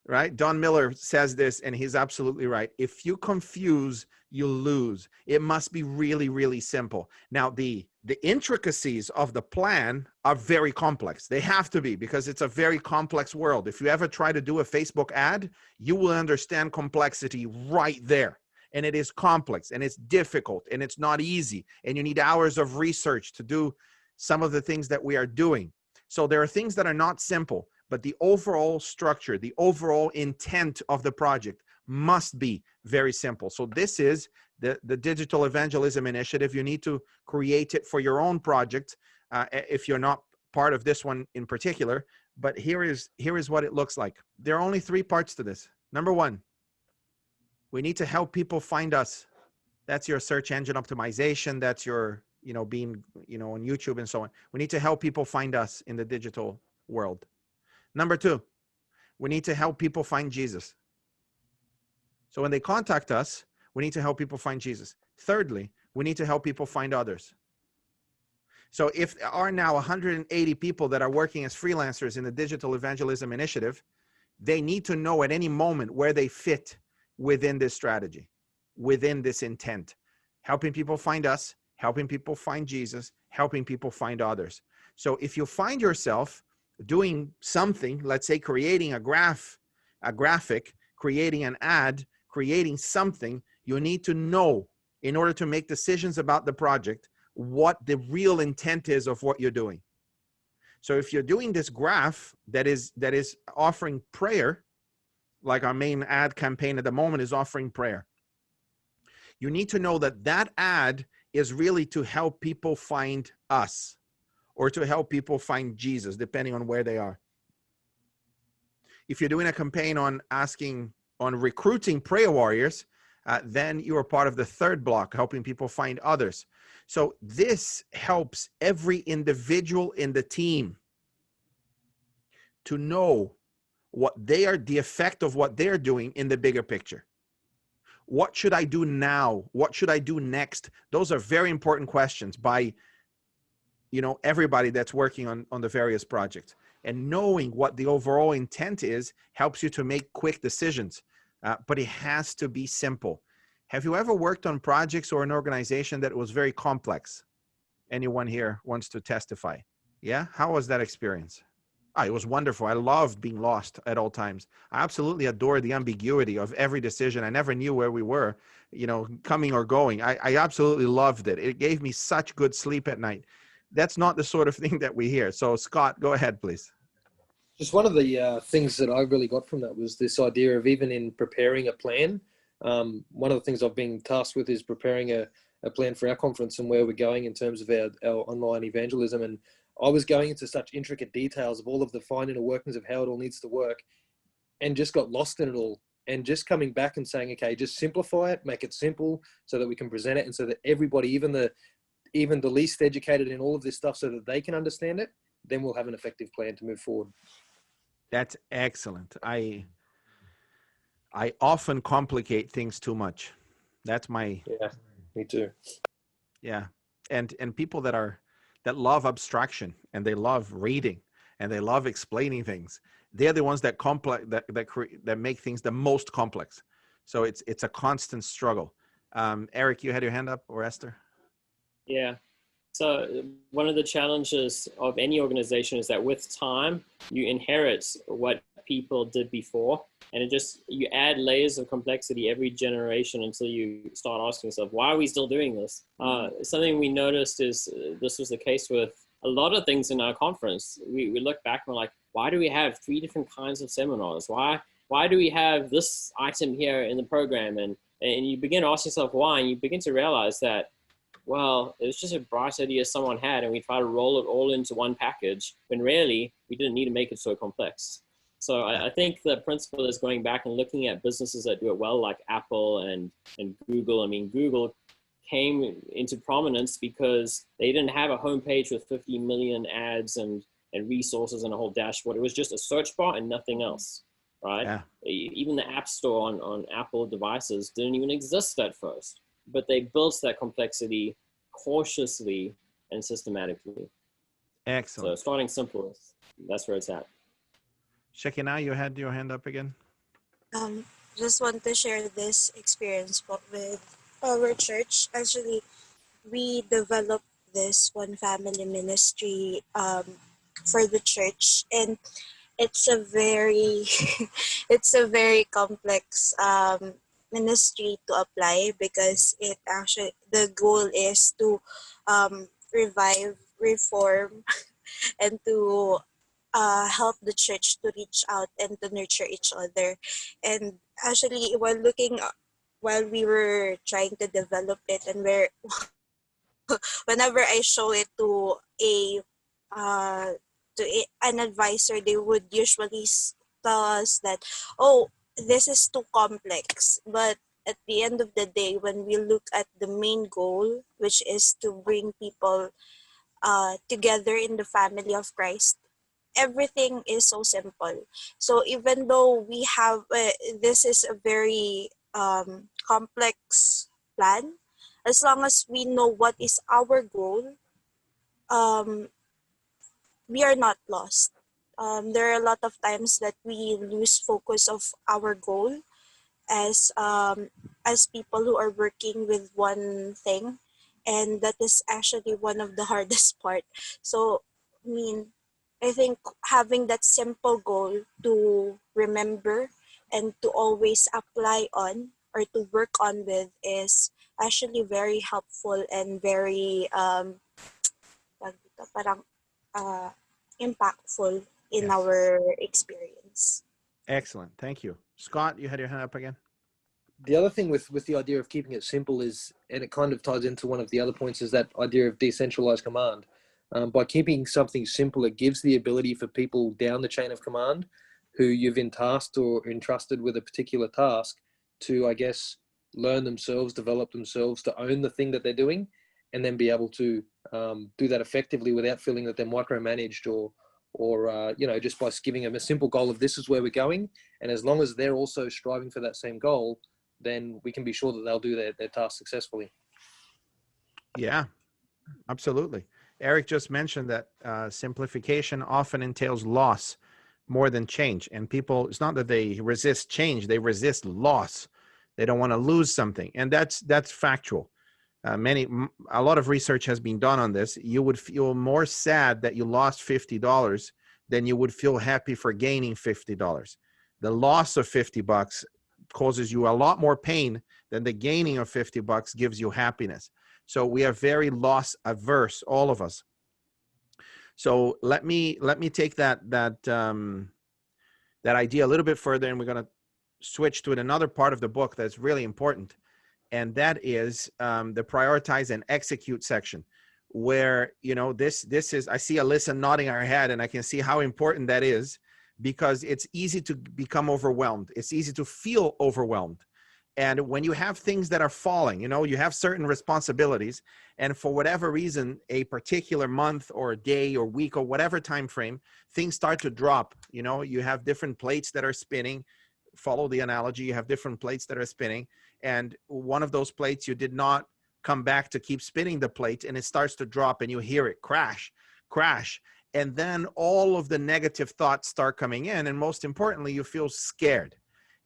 Right? Don Miller says this, and he's absolutely right. If you confuse, you lose. It must be really, really simple. Now, the intricacies of the plan are very complex. They have to be, because it's a very complex world. If you ever try to do a Facebook ad, you will understand complexity right there. And it is complex, and it's difficult, and it's not easy. And you need hours of research to do some of the things that we are doing. So there are things that are not simple, but the overall structure, the overall intent of the project must be very simple. So this is the Digital Evangelism Initiative. You need to create it for your own project if you're not part of this one in particular. But here is what it looks like. There are only 3 parts to this. Number 1, we need to help people find us. That's your search engine optimization. That's your, being, on YouTube and so on. We need to help people find us in the digital world. Number 2, we need to help people find Jesus. So when they contact us, we need to help people find Jesus. Thirdly, we need to help people find others. So if there are now 180 people that are working as freelancers in the Digital Evangelism Initiative, they need to know at any moment where they fit within this strategy, within this intent. Helping people find us, helping people find Jesus, helping people find others. So if you find yourself doing something, let's say creating a graphic, creating an ad, creating something, you need to know, in order to make decisions about the project, what the real intent is of what you're doing. So if you're doing this graph that is offering prayer, like our main ad campaign at the moment is offering prayer, you need to know that that ad is really to help people find us, or to help people find Jesus, depending on where they are. If you're doing a campaign on recruiting prayer warriors, then you are part of the third block, helping people find others. So this helps every individual in the team to know what the effect of what they're doing in the bigger picture. What should I do now? What should I do next? Those are very important questions by, everybody that's working on the various projects. And knowing what the overall intent is helps you to make quick decisions, but it has to be simple. Have you ever worked on projects or an organization that was very complex? Anyone here wants to testify? Yeah? How was that experience? It was wonderful. I loved being lost at all times. I absolutely adored the ambiguity of every decision. I never knew where we were, coming or going. I absolutely loved it. It gave me such good sleep at night. That's not the sort of thing that we hear. So Scott, go ahead, please. Just one of the things that I really got from that was this idea of, even in preparing a plan, one of the things I've been tasked with is preparing a plan for our conference and where we're going in terms of our online evangelism. And I was going into such intricate details of all of the fine inner workings of how it all needs to work, and just got lost in it all. And just coming back and saying, okay, just simplify it, make it simple so that we can present it, and so that everybody, even the least educated in all of this stuff, so that they can understand it, then we'll have an effective plan to move forward. That's excellent. I often complicate things too much. That's my... Yeah, me too. Yeah. And people that love abstraction, and they love reading, and they love explaining things, they're the ones that make things the most complex. So it's a constant struggle. Eric, you had your hand up, or Esther? Yeah. So one of the challenges of any organization is that with time, you inherit what people did before, and you add layers of complexity every generation until you start asking yourself, why are we still doing this? Something we noticed is this was the case with a lot of things in our conference. We look back and we're like, why do we have 3 different kinds of seminars? Why do we have this item here in the program? And you begin to ask yourself why, and you begin to realize that, well, it was just a bright idea someone had, and we try to roll it all into one package, when really we didn't need to make it so complex. So I think the principle is going back and looking at businesses that do it well, like Apple and Google. I mean, Google came into prominence because they didn't have a homepage with 50 million ads and resources and a whole dashboard. It was just a search bar and nothing else, right? Yeah. Even the App Store on Apple devices didn't even exist at first, but they built that complexity cautiously and systematically. Excellent. So starting simple, that's where it's at. Shekinah, you had your hand up again. Just want to share this experience with our church. Actually, we developed this one family ministry for the church, and it's a very very complex ministry to apply, because the goal is to revive, reform, and to help the church to reach out and to nurture each other. And actually, while we were trying to develop it, and whenever I show it to an advisor, they would usually tell us that, oh, this is too complex. But at the end of the day, when we look at the main goal, which is to bring people together in the family of Christ, everything is so simple. So even though we have this is a very complex plan, as long as we know what is our goal, we are not lost. There are a lot of times that we lose focus of our goal as people who are working with one thing, and that is actually one of the hardest part. So mean, I think having that simple goal to remember and to always apply on or to work on with is actually very helpful and very tawag dito, parang uh, impactful in Yes. our experience. Excellent. Thank you. Scott, you had your hand up again. The other thing with the idea of keeping it simple is, and it kind of ties into one of the other points, is that idea of decentralized command. By keeping something simple, it gives the ability for people down the chain of command who you've tasked or entrusted with a particular task to, I guess, learn themselves, develop themselves, to own the thing that they're doing, and then be able to do that effectively without feeling that they're micromanaged or you know, just by giving them a simple goal of this is where we're going. And as long as they're also striving for that same goal, then we can be sure that they'll do their task successfully. Yeah, absolutely. Eric just mentioned that simplification often entails loss more than change. And people, it's not that they resist change, they resist loss. They don't want to lose something. And that's factual. A lot of research has been done on this. You would feel more sad that you lost $50 than you would feel happy for gaining $50. The loss of $50 causes you a lot more pain than the gaining of $50 gives you happiness. So we are very loss averse, all of us. So let me take that idea a little bit further, and we're going to switch to another part of the book that's really important, and that is the prioritize and execute section, where, you know, this is, I see Alyssa nodding her head, and I can see how important that is, because it's easy to become overwhelmed. It's easy to feel overwhelmed. And when you have things that are falling, you know, you have certain responsibilities, and for whatever reason, a particular month or a day or week or whatever time frame, things start to drop. You know, you have different plates that are spinning. Follow the analogy. You have different plates that are spinning, and one of those plates, you did not come back to keep spinning the plate, and it starts to drop, and you hear it crash, crash. And then all of the negative thoughts start coming in. And most importantly, you feel scared.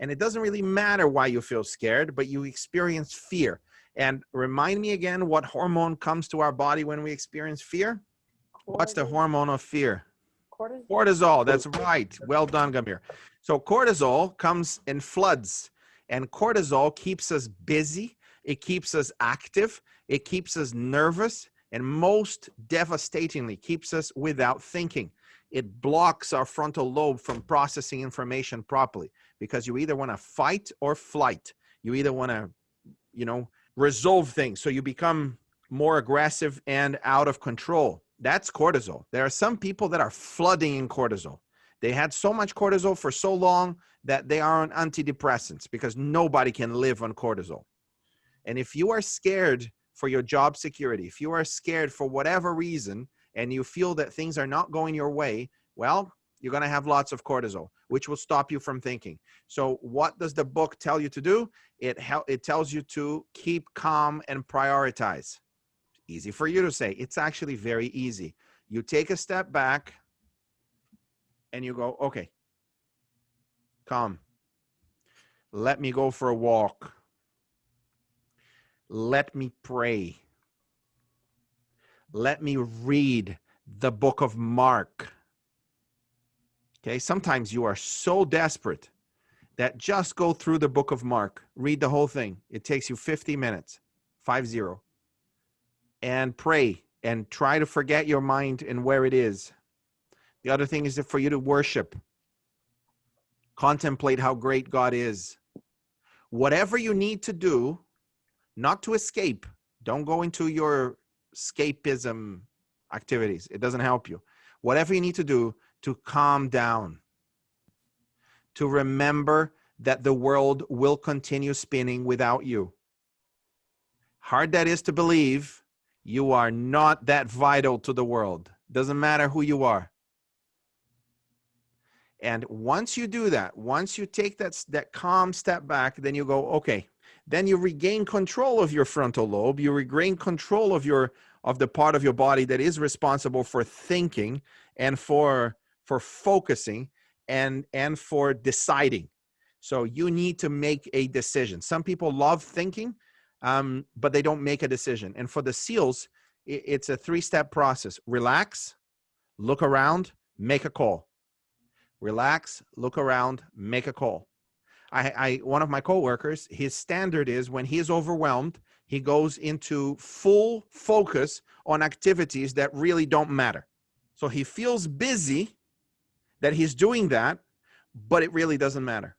And it doesn't really matter why you feel scared, but you experience fear. And remind me again, what hormone comes to our body when we experience fear? What's the hormone of fear? Cortisol. Cortisol. That's right. Well done, Gamir. So cortisol comes in floods, and cortisol keeps us busy. It keeps us active. It keeps us nervous. And most devastatingly, keeps us without thinking. It blocks our frontal lobe from processing information properly, because you either want to fight or flight. You either want to, you know, resolve things. So you become more aggressive and out of control. That's cortisol. There are some people that are flooding in cortisol. They had so much cortisol for so long that they are on antidepressants, because nobody can live on cortisol. And if you are scared for your job security, if you are scared for whatever reason, and you feel that things are not going your way, well, you're going to have lots of cortisol, which will stop you from thinking. So what does the book tell you to do? It tells you to keep calm and prioritize. Easy for you to say. It's actually very easy. You take a step back and you go, okay, calm. Let me go for a walk. Let me pray. Let me read the book of Mark. Okay, sometimes you are so desperate that just go through the book of Mark. Read the whole thing. It takes you 50 minutes, 50. And pray and try to forget your mind and where it is. The other thing is for you to worship. Contemplate how great God is. Whatever you need to do, not to escape. Don't go into your escapism activities. It doesn't help you. Whatever you need to do to calm down, to remember that the world will continue spinning without you. Hard that is to believe. You are not that vital to the world. Doesn't matter who you are. And once you do that, once you take that calm step back, then you go, okay, then you regain control of your frontal lobe. You regain control of the part of your body that is responsible for thinking and for focusing and for deciding. So you need to make a decision. Some people love thinking, but they don't make a decision. And for the SEALs, it's a 3-step process. Relax, Look around, make a call. Relax, look around, make a call. One of my coworkers, his standard is when he is overwhelmed, he goes into full focus on activities that really don't matter. So he feels busy that he's doing that, but it really doesn't matter.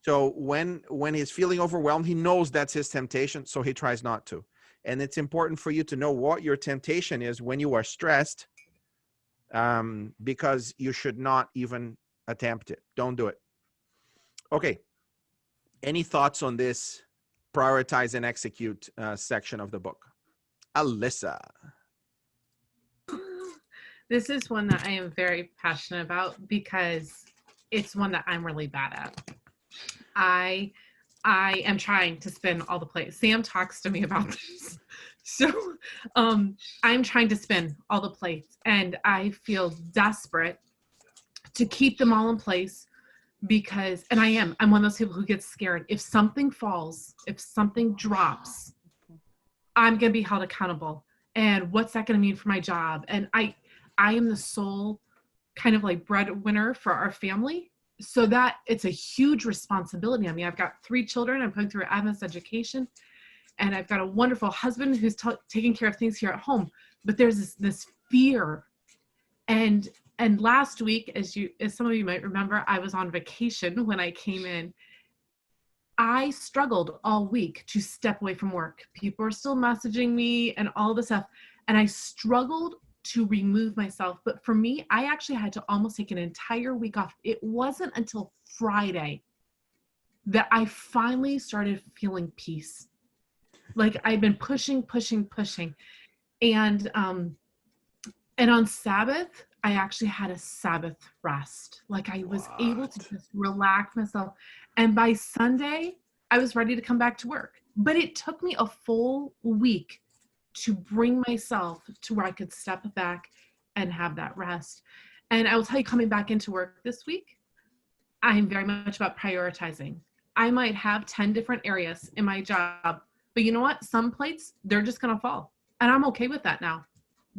So when he's feeling overwhelmed, he knows that's his temptation, so he tries not to. And it's important for you to know what your temptation is when you are stressed, because you should not even attempt it. Don't do it. Okay. Any thoughts on this prioritize and execute section of the book? Alyssa. This is one that I am very passionate about because it's one that I'm really bad at. I am trying to spin all the plates. Sam talks to me about this. So I'm trying to spin all the plates, and I feel desperate to keep them all in place because, and I'm one of those people who gets scared. If something falls, if something drops, I'm going to be held accountable. And what's that going to mean for my job? And I am the sole kind of like breadwinner for our family. So that it's a huge responsibility. I mean, I've got 3 children. I'm going through advanced education, and I've got a wonderful husband who's taking care of things here at home. But there's this fear. And last week, as some of you might remember, I was on vacation when I came in. I struggled all week to step away from work. People are still messaging me and all this stuff. And I struggled to remove myself. But for me, I actually had to almost take an entire week off. It wasn't until Friday that I finally started feeling peace. Like I've been pushing. And on Sabbath, I actually had a Sabbath rest. Like I was able to just relax myself. And by Sunday, I was ready to come back to work. But it took me a full week to bring myself to where I could step back and have that rest. And I will tell you, coming back into work this week, I'm very much about prioritizing. I might have 10 different areas in my job, but you know what? Some plates, they're just going to fall. And I'm okay with that now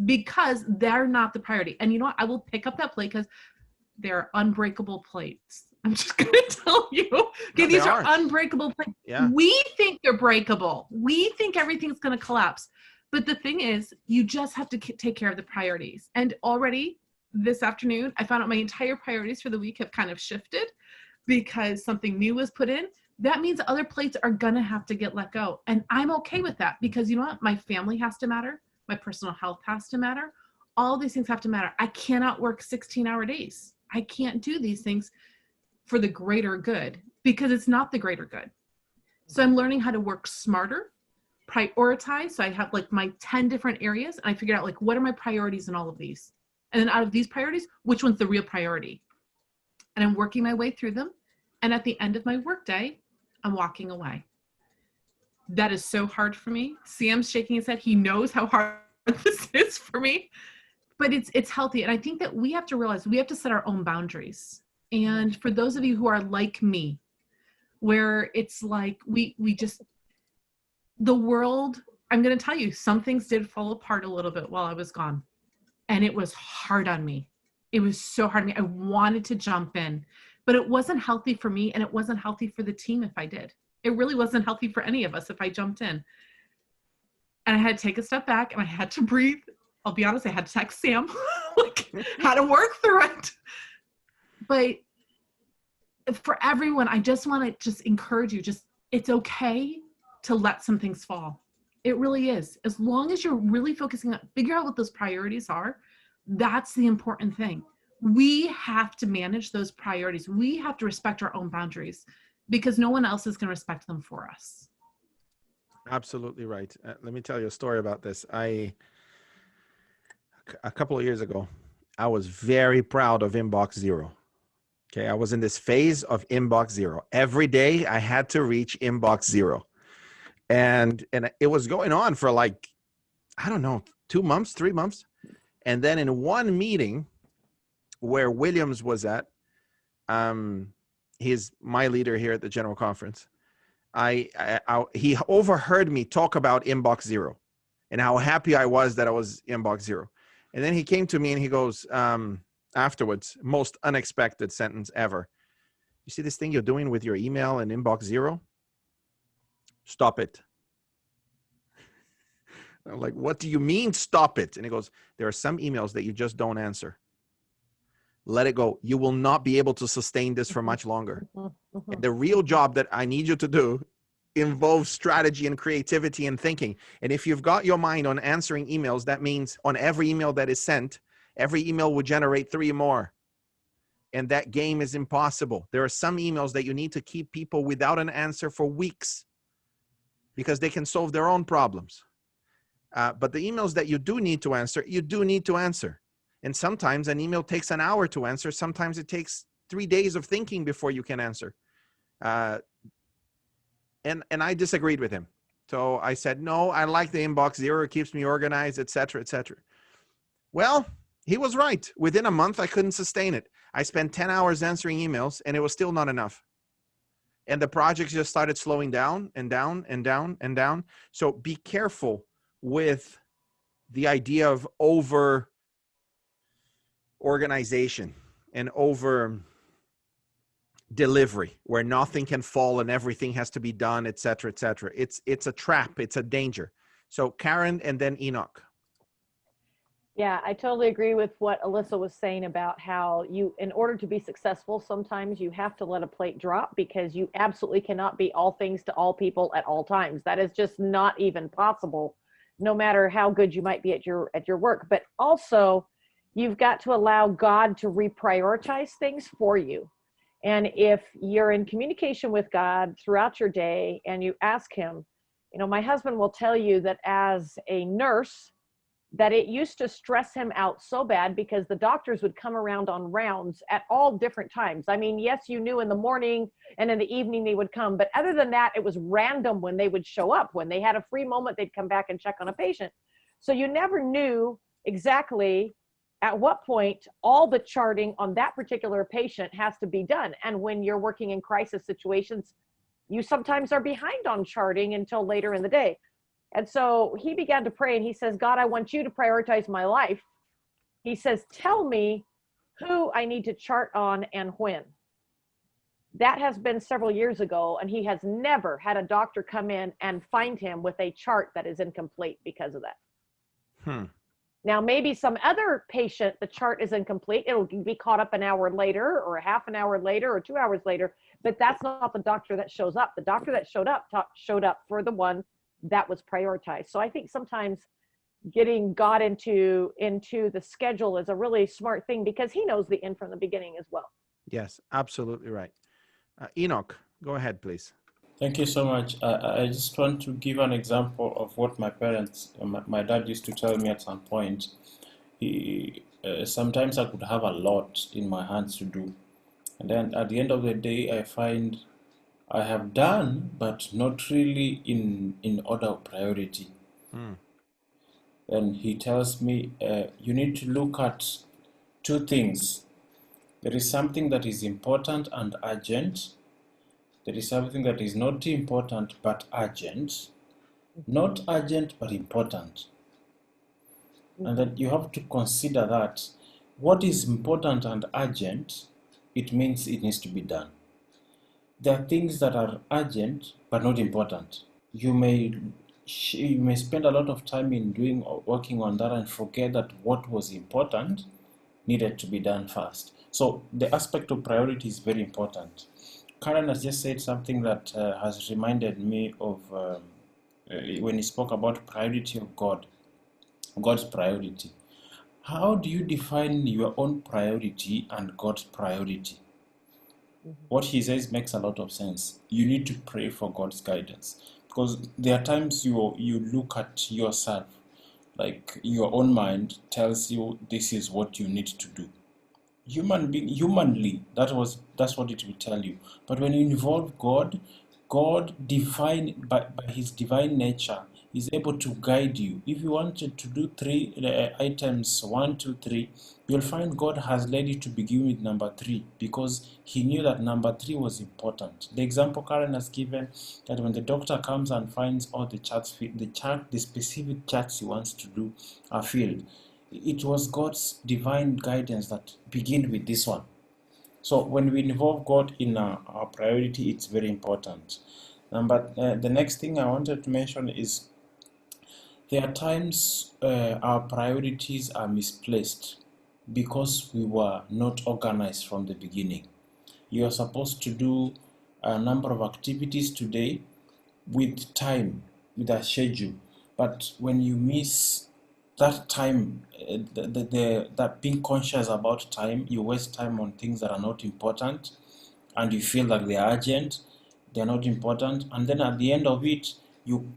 because they're not the priority. And you know what? I will pick up that plate because they're unbreakable plates. I'm just going to tell you. Okay, these are unbreakable plates. Yeah. We think they're breakable. We think everything's going to collapse. But the thing is, you just have to take care of the priorities. And already this afternoon, I found out my entire priorities for the week have kind of shifted because something new was put in. That means other plates are going to have to get let go. And I'm okay with that because you know what? My family has to matter. My personal health has to matter. All these things have to matter. I cannot work 16-hour days. I can't do these things for the greater good because it's not the greater good. So I'm learning how to work smarter, prioritize. So I have like my 10 different areas and I figured out like, what are my priorities in all of these? And then out of these priorities, which one's the real priority? And I'm working my way through them. And at the end of my workday, I'm walking away. That is so hard for me. Sam's shaking his head. He knows how hard this is for me, but it's healthy. And I think that we have to realize we have to set our own boundaries. And for those of you who are like me, where it's like we just, the world, I'm going to tell you, some things did fall apart a little bit while I was gone. And it was hard on me. It was so hard on me. I wanted to jump in, but it wasn't healthy for me. And it wasn't healthy for the team if I did. It really wasn't healthy for any of us if I jumped in. And I had to take a step back and I had to breathe. I'll be honest, I had to text Sam, like, how to work through it. But for everyone, I just want to just encourage you, it's okay to let some things fall. It really is. As long as you're really focusing on, figure out what those priorities are. That's the important thing. We have to manage those priorities. We have to respect our own boundaries because no one else is going to respect them for us. Absolutely right. Let me tell you a story about this. A couple of years ago, I was very proud of inbox zero. Okay. I was in this phase of inbox zero. Every day I had to reach inbox zero. And it was going on for like, I don't know, 2 months, 3 months. And then in one meeting where Williams was at, he's my leader here at the General Conference. He overheard me talk about inbox zero and how happy I was that I was inbox zero. And then he came to me and he goes, afterwards, most unexpected sentence ever. You see this thing you're doing with your email and inbox zero? Stop it. I'm like, what do you mean stop it? And he goes, there are some emails that you just don't answer. Let it go. You will not be able to sustain this for much longer. And the real job that I need you to do involves strategy and creativity and thinking. And if you've got your mind on answering emails, that means on every email that is sent, every email will generate 3 more. And that game is impossible. There are some emails that you need to keep people without an answer for weeks because they can solve their own problems. But the emails that you do need to answer, you do need to answer. And sometimes an email takes an hour to answer. Sometimes it takes 3 days of thinking before you can answer. And I disagreed with him. So I said, no, I like the inbox zero. It keeps me organized, et cetera, et cetera. Well, he was right. Within a month, I couldn't sustain it. I spent 10 hours answering emails and it was still not enough. And the project just started slowing down and down and down and down. So be careful with the idea of over organization and over delivery where nothing can fall and everything has to be done, et cetera, et cetera. It's a trap. It's a danger. So Karen and then Enoch. Yeah, I totally agree with what Alyssa was saying about how you, in order to be successful, sometimes you have to let a plate drop because you absolutely cannot be all things to all people at all times. That is just not even possible, no matter how good you might be at your work. But also, you've got to allow God to reprioritize things for you. And if you're in communication with God throughout your day and you ask him, you know, my husband will tell you that as a nurse, that it used to stress him out so bad because the doctors would come around on rounds at all different times. I mean, yes, you knew in the morning and in the evening they would come, but other than that, it was random when they would show up. When they had a free moment, they'd come back and check on a patient. So you never knew exactly at what point all the charting on that particular patient has to be done. And when you're working in crisis situations, you sometimes are behind on charting until later in the day. And so he began to pray and he says, God, I want you to prioritize my life. He says, tell me who I need to chart on and when. That has been several years ago, and he has never had a doctor come in and find him with a chart that is incomplete because of that. Now, maybe some other patient, the chart is incomplete. It'll be caught up an hour later or a half an hour later or 2 hours later, but that's not the doctor that shows up. The doctor that showed up for the one that was prioritized. So I think sometimes getting God into the schedule is a really smart thing because he knows the end from the beginning as well. Yes, absolutely right. Enoch, go ahead, please. Thank you so much. I just want to give an example of what my parents, my dad used to tell me at some point. Sometimes I could have a lot in my hands to do. And then at the end of the day, I find I have done, but not really in order of priority. And he tells me, you need to look at 2 things. There is something that is important and urgent. There is something that is not important but urgent. Not urgent but important. And then you have to consider that what is important and urgent, it means it needs to be done. There are things that are urgent but not important. You may spend a lot of time in doing or working on that and forget that what was important needed to be done first. So the aspect of priority is very important. Karen has just said something that has reminded me of when he spoke about priority of God, God's priority. How do you define your own priority and God's priority? What he says makes a lot of sense. You need to pray for God's guidance because there are times you look at yourself, like your own mind tells you this is what you need to do. Humanly, that's what it will tell you. But when you involve God, God by his divine nature is able to guide you. If you wanted to do 3 items, 1, 2, 3, you'll find God has led you to begin with number 3 because he knew that number 3 was important. The example Karen has given, that when the doctor comes and finds all the charts, the specific charts he wants to do are filled, it was God's divine guidance that began with this one. So when we involve God in our priority, it's very important. But the next thing I wanted to mention is there are times our priorities are misplaced because we were not organized from the beginning. You are supposed to do a number of activities today with time, with a schedule. But when you miss that time, that being conscious about time, you waste time on things that are not important, and you feel like they are urgent, they're not important, and then at the end of it, you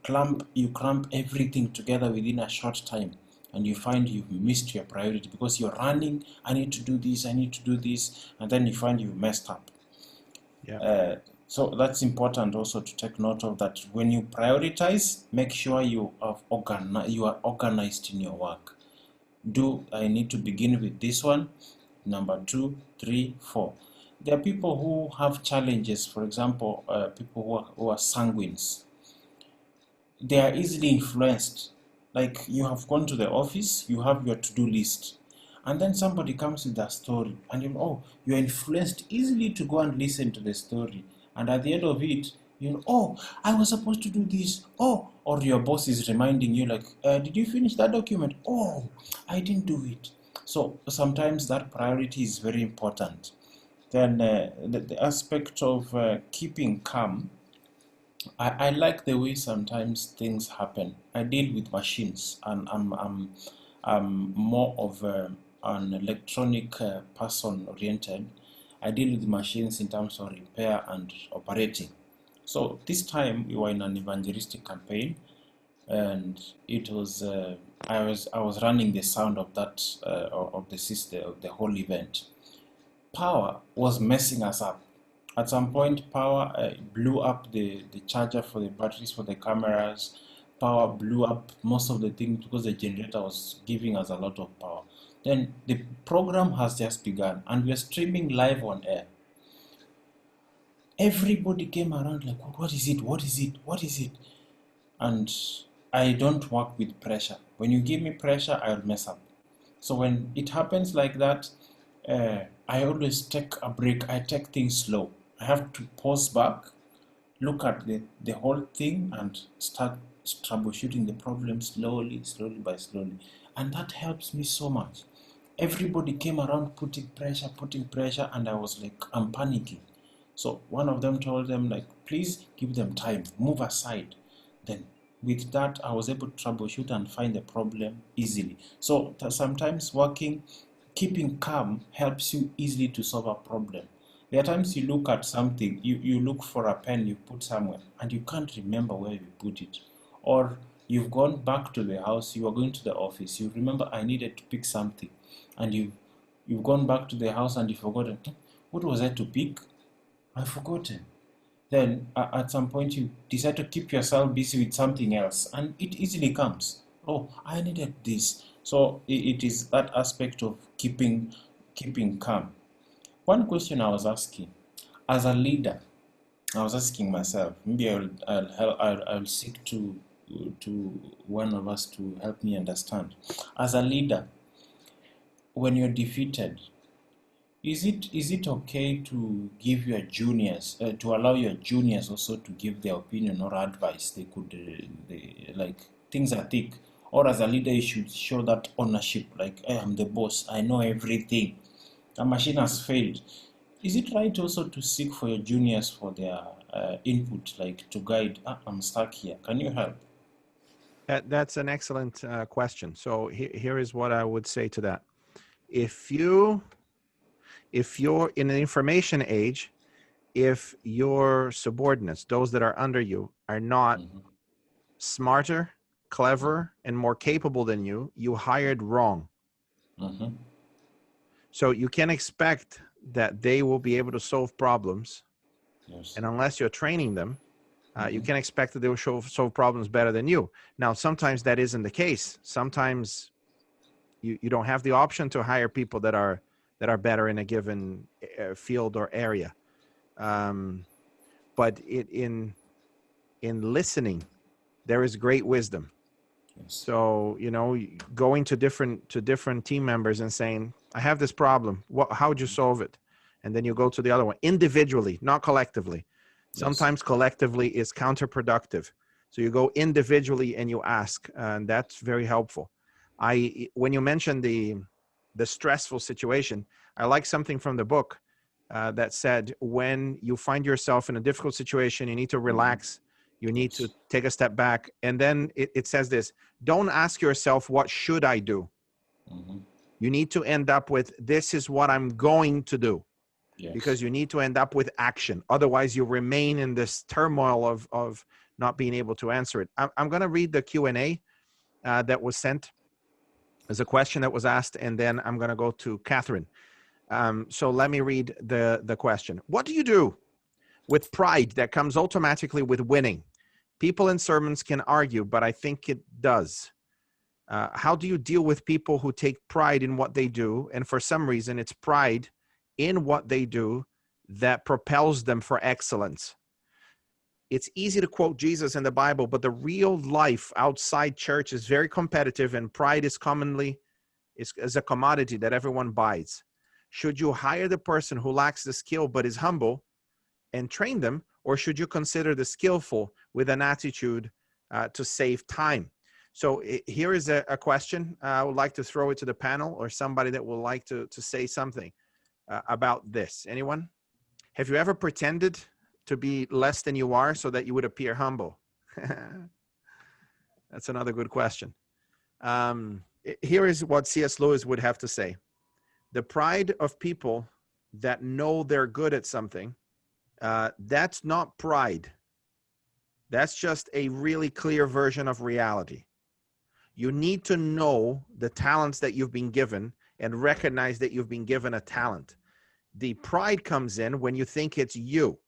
clamp everything together within a short time, and you find you've missed your priority because you're running. I need to do this. I need to do this, and then you find you've messed up. Yeah. So that's important also to take note of that. When you prioritize, make sure you are organized in your work. I need to begin with this one, number 2, 3, 4. There are people who have challenges. For example, people who are sanguines. They are easily influenced. Like, you have gone to the office, you have your to-do list, and then somebody comes with a story, and you're influenced easily to go and listen to the story. And at the end of it, I was supposed to do this. Or your boss is reminding you, like, did you finish that document? Oh, I didn't do it. So sometimes that priority is very important. Then the aspect of keeping calm, I like the way sometimes things happen. I deal with machines, and I'm more of an electronic person oriented. I deal with machines in terms of repair and operating. So this time we were in an evangelistic campaign, and it was I was running the sound of that of the system of the whole event. Power was messing us up. At some point, power blew up the charger for the batteries for the cameras. Power blew up most of the things because the generator was giving us a lot of power. Then the program has just begun, and we are streaming live on air. Everybody came around like, what is it? What is it? What is it? And I don't work with pressure. When you give me pressure, I'll mess up. So when it happens like that, I always take a break. I take things slow. I have to pause back, look at the whole thing, and start troubleshooting the problem slowly by slowly. And that helps me so much. Everybody came around putting pressure, and I was like, I'm panicking. So one of them told them, like, please give them time, move aside. Then with that, I was able to troubleshoot and find the problem easily. So sometimes keeping calm helps you easily to solve a problem. There are times you look at something, you look for a pen you put somewhere, and you can't remember where you put it. Or you've gone back to the house, you are going to the office, you remember I needed to pick something, and you've gone back to the house and you've forgotten, what was I to pick? I've forgotten. Then at some point you decide to keep yourself busy with something else, and it easily comes. Oh, I needed this. So it is that aspect of keeping calm. One question I was asking, as a leader, I was asking myself, maybe I'll seek to one of us to help me understand. As a leader, when you're defeated, is it okay to give your juniors, to allow your juniors also to give their opinion or advice? They could, like, things are thick. Or as a leader, you should show that ownership, like, hey, I'm the boss, I know everything. A machine has failed. Is it right also to seek for your juniors for their input, like to guide, I'm stuck here, can you help? That's an excellent question. So here is what I would say to that. If you're in an information age, if your subordinates, those that are under you, are not smarter, clever, and more capable than you hired wrong. So you can expect that they will be able to solve problems. Yes. And unless you're training them, you can expect that they will solve problems better than you. Now, sometimes that isn't the case. Sometimes you don't have the option to hire people that are better in a given field or area. But in listening, there is great wisdom. Yes. So, you know, going to different team members and saying, I have this problem. How would you solve it? And then you go to the other one individually, not collectively. Sometimes collectively is counterproductive. So you go individually and you ask, and that's very helpful. When you mentioned the stressful situation, I like something from the book that said, when you find yourself in a difficult situation, you need to relax. You need to take a step back. And then it says this, don't ask yourself, what should I do? You need to end up with, this is what I'm going to do. Yes. Because you need to end up with action. Otherwise, you remain in this turmoil of not being able to answer it. I'm going to read the Q&A that was sent. There's a question that was asked, and then I'm going to go to Catherine. So let me read the question. What do you do with pride that comes automatically with winning? People in sermons can argue, but I think it does. How do you deal with people who take pride in what they do, and for some reason it's pride in what they do that propels them for excellence? It's easy to quote Jesus in the Bible, but the real life outside church is very competitive, and pride is commonly is a commodity that everyone buys. Should you hire the person who lacks the skill but is humble and train them, or should you consider the skillful with an attitude to save time? So here is a question. I would like to throw it to the panel, or somebody that would like to say something about this. Anyone? Have you ever pretended to be less than you are so that you would appear humble? That's another good question. Here is what C.S. Lewis would have to say. The pride of people that know they're good at something, that's not pride. That's just a really clear version of reality. You need to know the talents that you've been given and recognize that you've been given a talent. The pride comes in when you think it's you,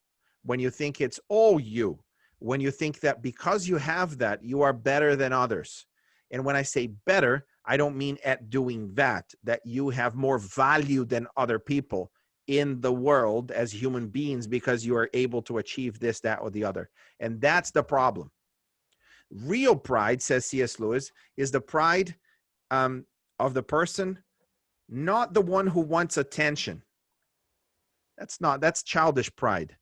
when you think it's all you, when you think that because you have that, you are better than others. And when I say better, I don't mean at doing that you have more value than other people in the world as human beings because you are able to achieve this, that, or the other. And that's the problem. Real pride, says C.S. Lewis, is the pride of the person, not the one who wants attention. That's childish pride.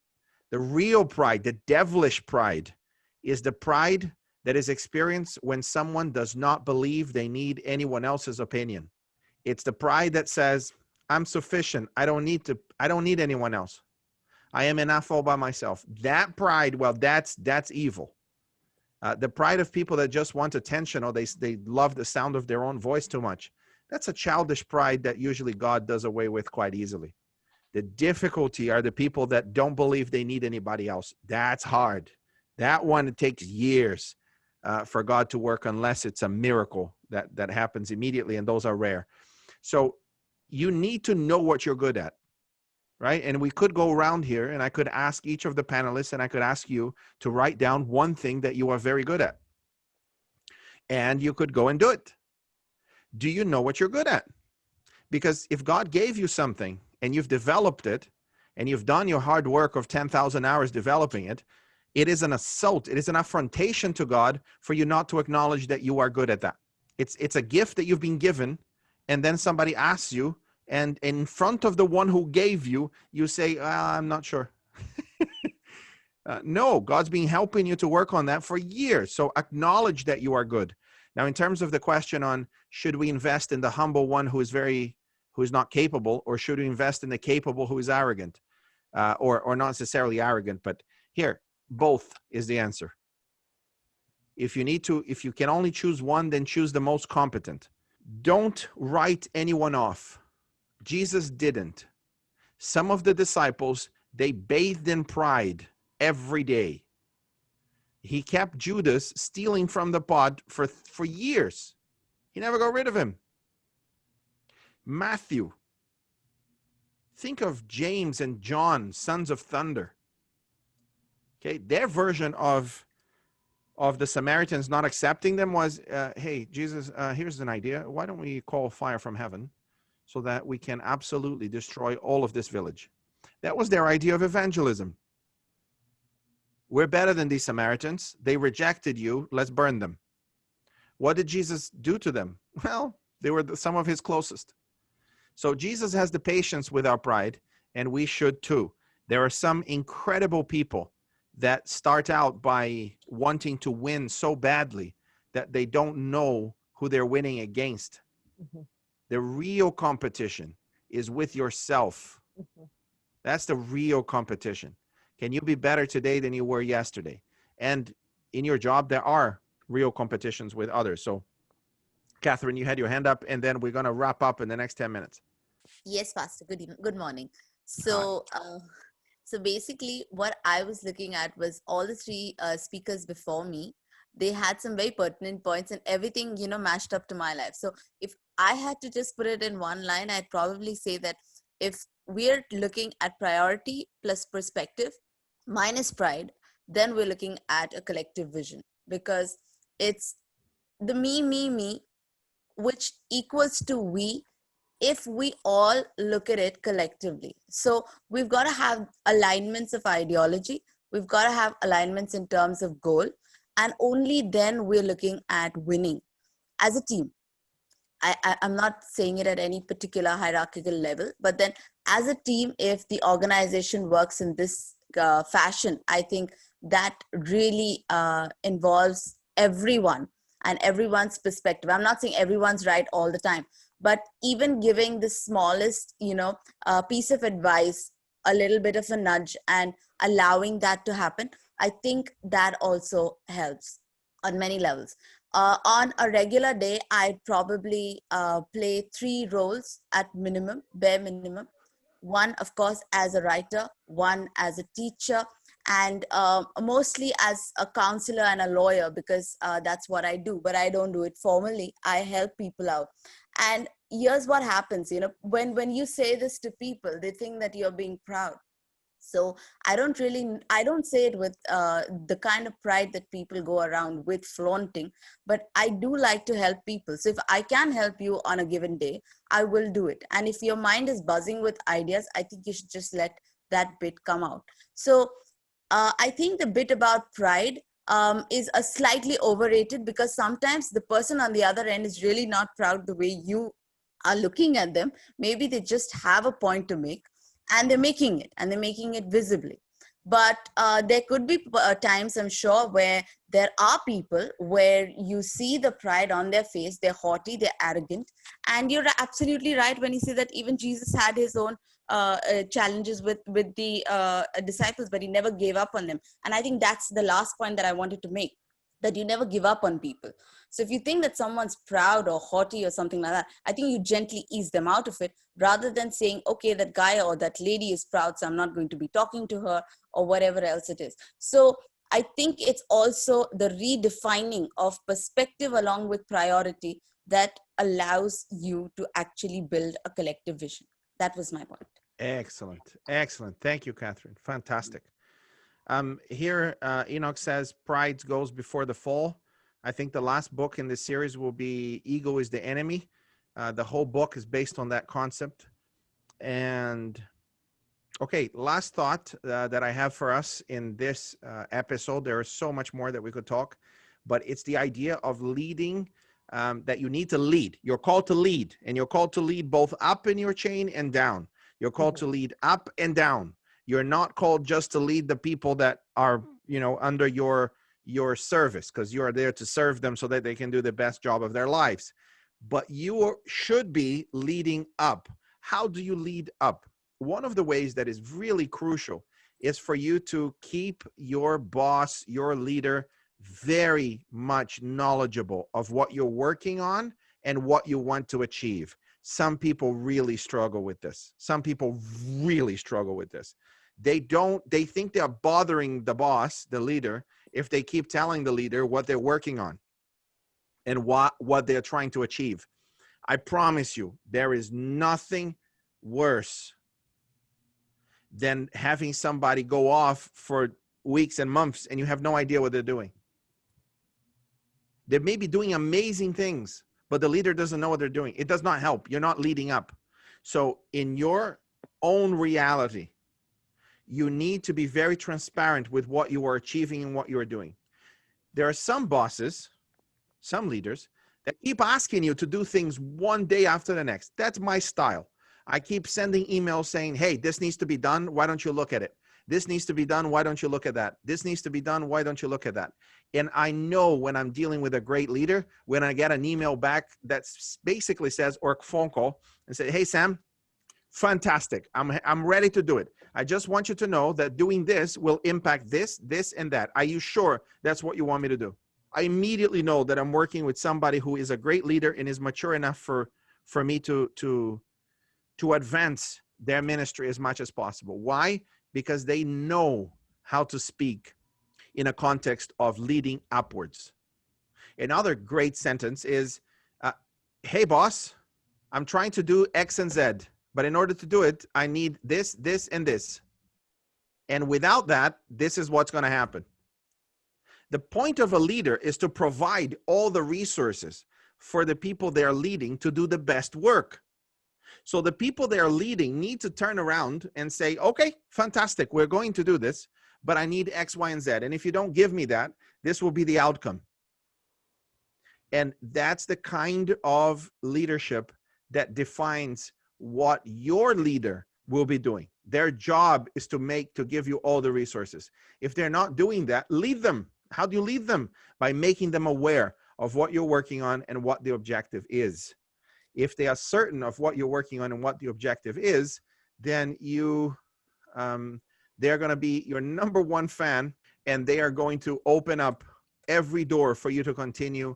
The real pride, the devilish pride, is the pride that is experienced when someone does not believe they need anyone else's opinion. It's the pride that says, I'm sufficient. I don't need anyone else. I am enough all by myself. That pride, well, that's evil. The pride of people that just want attention, or they love the sound of their own voice too much. That's a childish pride that usually God does away with quite easily. The difficulty are the people that don't believe they need anybody else. That's hard. That one, it takes years for God to work, unless it's a miracle that happens immediately, and those are rare. So you need to know what you're good at, right? And we could go around here, and I could ask each of the panelists, and I could ask you to write down one thing that you are very good at. And you could go and do it. Do you know what you're good at? Because if God gave you something and you've developed it and you've done your hard work of 10,000 hours developing it, it is an assault. It is an affrontation to God for you not to acknowledge that you are good at that. It's a gift that you've been given, and then somebody asks you, and in front of the one who gave you, you say, I'm not sure. No, God's been helping you to work on that for years. So acknowledge that you are good. Now, in terms of the question on, should we invest in the humble one who is not capable, or should we invest in the capable who is arrogant, or not necessarily arrogant, but here, both is the answer. If you can only choose one, then choose the most competent. Don't write anyone off. Jesus didn't. Some of the disciples, they bathed in pride every day. He kept Judas stealing from the pot for years. He never got rid of him. Matthew. Think of James and John, sons of thunder. Okay, their version of the Samaritans not accepting them was, hey, Jesus, here's an idea. Why don't we call fire from heaven so that we can absolutely destroy all of this village? That was their idea of evangelism. We're better than these Samaritans. They rejected you. Let's burn them. What did Jesus do to them? Well, they were some of his closest. So Jesus has the patience with our pride, and we should too. There are some incredible people that start out by wanting to win so badly that they don't know who they're winning against. Mm-hmm. The real competition is with yourself. Mm-hmm. That's the real competition. Can you be better today than you were yesterday? And in your job, there are real competitions with others. So, Catherine, you had your hand up, and then we're going to wrap up in the next 10 minutes. Yes, Pastor. Good morning. Hi. So basically, what I was looking at was all the three speakers before me. They had some very pertinent points, and everything, matched up to my life. So if I had to just put it in one line, I'd probably say that if we're looking at priority plus perspective minus pride, then we're looking at a collective vision, because it's the me, which equals to we, if we all look at it collectively. So we've got to have alignments of ideology. We've got to have alignments in terms of goal. And only then we're looking at winning as a team. I'm not saying it at any particular hierarchical level, but then as a team, if the organization works in this fashion, I think that really involves everyone and everyone's perspective. I'm not saying everyone's right all the time, but even giving the smallest, piece of advice, a little bit of a nudge, and allowing that to happen, I think that also helps on many levels. On a regular day, I'd probably play 3 roles at minimum, bare minimum. One, of course, as a writer, one as a teacher, and mostly as a counselor and a lawyer, because that's what I do, but I don't do it formally. I help people out. And here's what happens, when you say this to people, they think that you're being proud. So I don't say it with the kind of pride that people go around with flaunting, but I do like to help people. So if I can help you on a given day, I will do it. And if your mind is buzzing with ideas, I think you should just let that bit come out. So I think the bit about pride is a slightly overrated, because sometimes the person on the other end is really not proud the way you are looking at them. Maybe they just have a point to make, and they're making it visibly. But there could be times, I'm sure, where there are people where you see the pride on their face. They're haughty, they're arrogant. And you're absolutely right when you say that even Jesus had his own challenges with the disciples, but he never gave up on them. And I think that's the last point that I wanted to make, that you never give up on people. So if you think that someone's proud or haughty or something like that, I think you gently ease them out of it, rather than saying, okay, that guy or that lady is proud, so I'm not going to be talking to her, or whatever else it is. So I think it's also the redefining of perspective along with priority that allows you to actually build a collective vision. That was my point. Excellent. Thank you, Catherine. Fantastic. Here, Enoch says, pride goes before the fall. I think the last book in this series will be Ego is the Enemy. The whole book is based on that concept. And okay, last thought that I have for us in this episode. There is so much more that we could talk, but it's the idea of leading, that you need to lead. You're called to lead, and you're called to lead both up in your chain and down. You're called to lead up and down. You're not called just to lead the people that are, under your service, because you are there to serve them so that they can do the best job of their lives. But you should be leading up. How do you lead up? One of the ways that is really crucial is for you to keep your boss, your leader, very much knowledgeable of what you're working on and what you want to achieve. Some people really struggle with this. They think they're bothering the boss, the leader, if they keep telling the leader what they're working on and what they're trying to achieve. I promise you, there is nothing worse than having somebody go off for weeks and months and you have no idea what they're doing. They may be doing amazing things, but the leader doesn't know what they're doing. It does not help. You're not leading up. So in your own reality, you need to be very transparent with what you are achieving and what you are doing. There are some bosses, some leaders that keep asking you to do things one day after the next. That's my style. I keep sending emails saying, hey, this needs to be done. Why don't you look at it? This needs to be done. Why don't you look at that? This needs to be done. Why don't you look at that? And I know when I'm dealing with a great leader, when I get an email back that basically says, or a phone call and say, hey, Sam, fantastic. I'm ready to do it. I just want you to know that doing this will impact this, this, and that. Are you sure that's what you want me to do? I immediately know that I'm working with somebody who is a great leader and is mature enough for me to advance their ministry as much as possible. Why? Because they know how to speak in a context of leading upwards. Another great sentence is, hey, boss, I'm trying to do X and Z, but in order to do it, I need this, this, and this. And without that, this is what's going to happen. The point of a leader is to provide all the resources for the people they are leading to do the best work. So the people they are leading need to turn around and say, okay, fantastic, we're going to do this, but I need X, Y, and Z. And if you don't give me that, this will be the outcome. And that's the kind of leadership that defines what your leader will be doing. Their job is to give you all the resources. If they're not doing that, lead them. How do you lead them? By making them aware of what you're working on and what the objective is. If they are certain of what you're working on and what the objective is, then they're going to be your number one fan, and they are going to open up every door for you to continue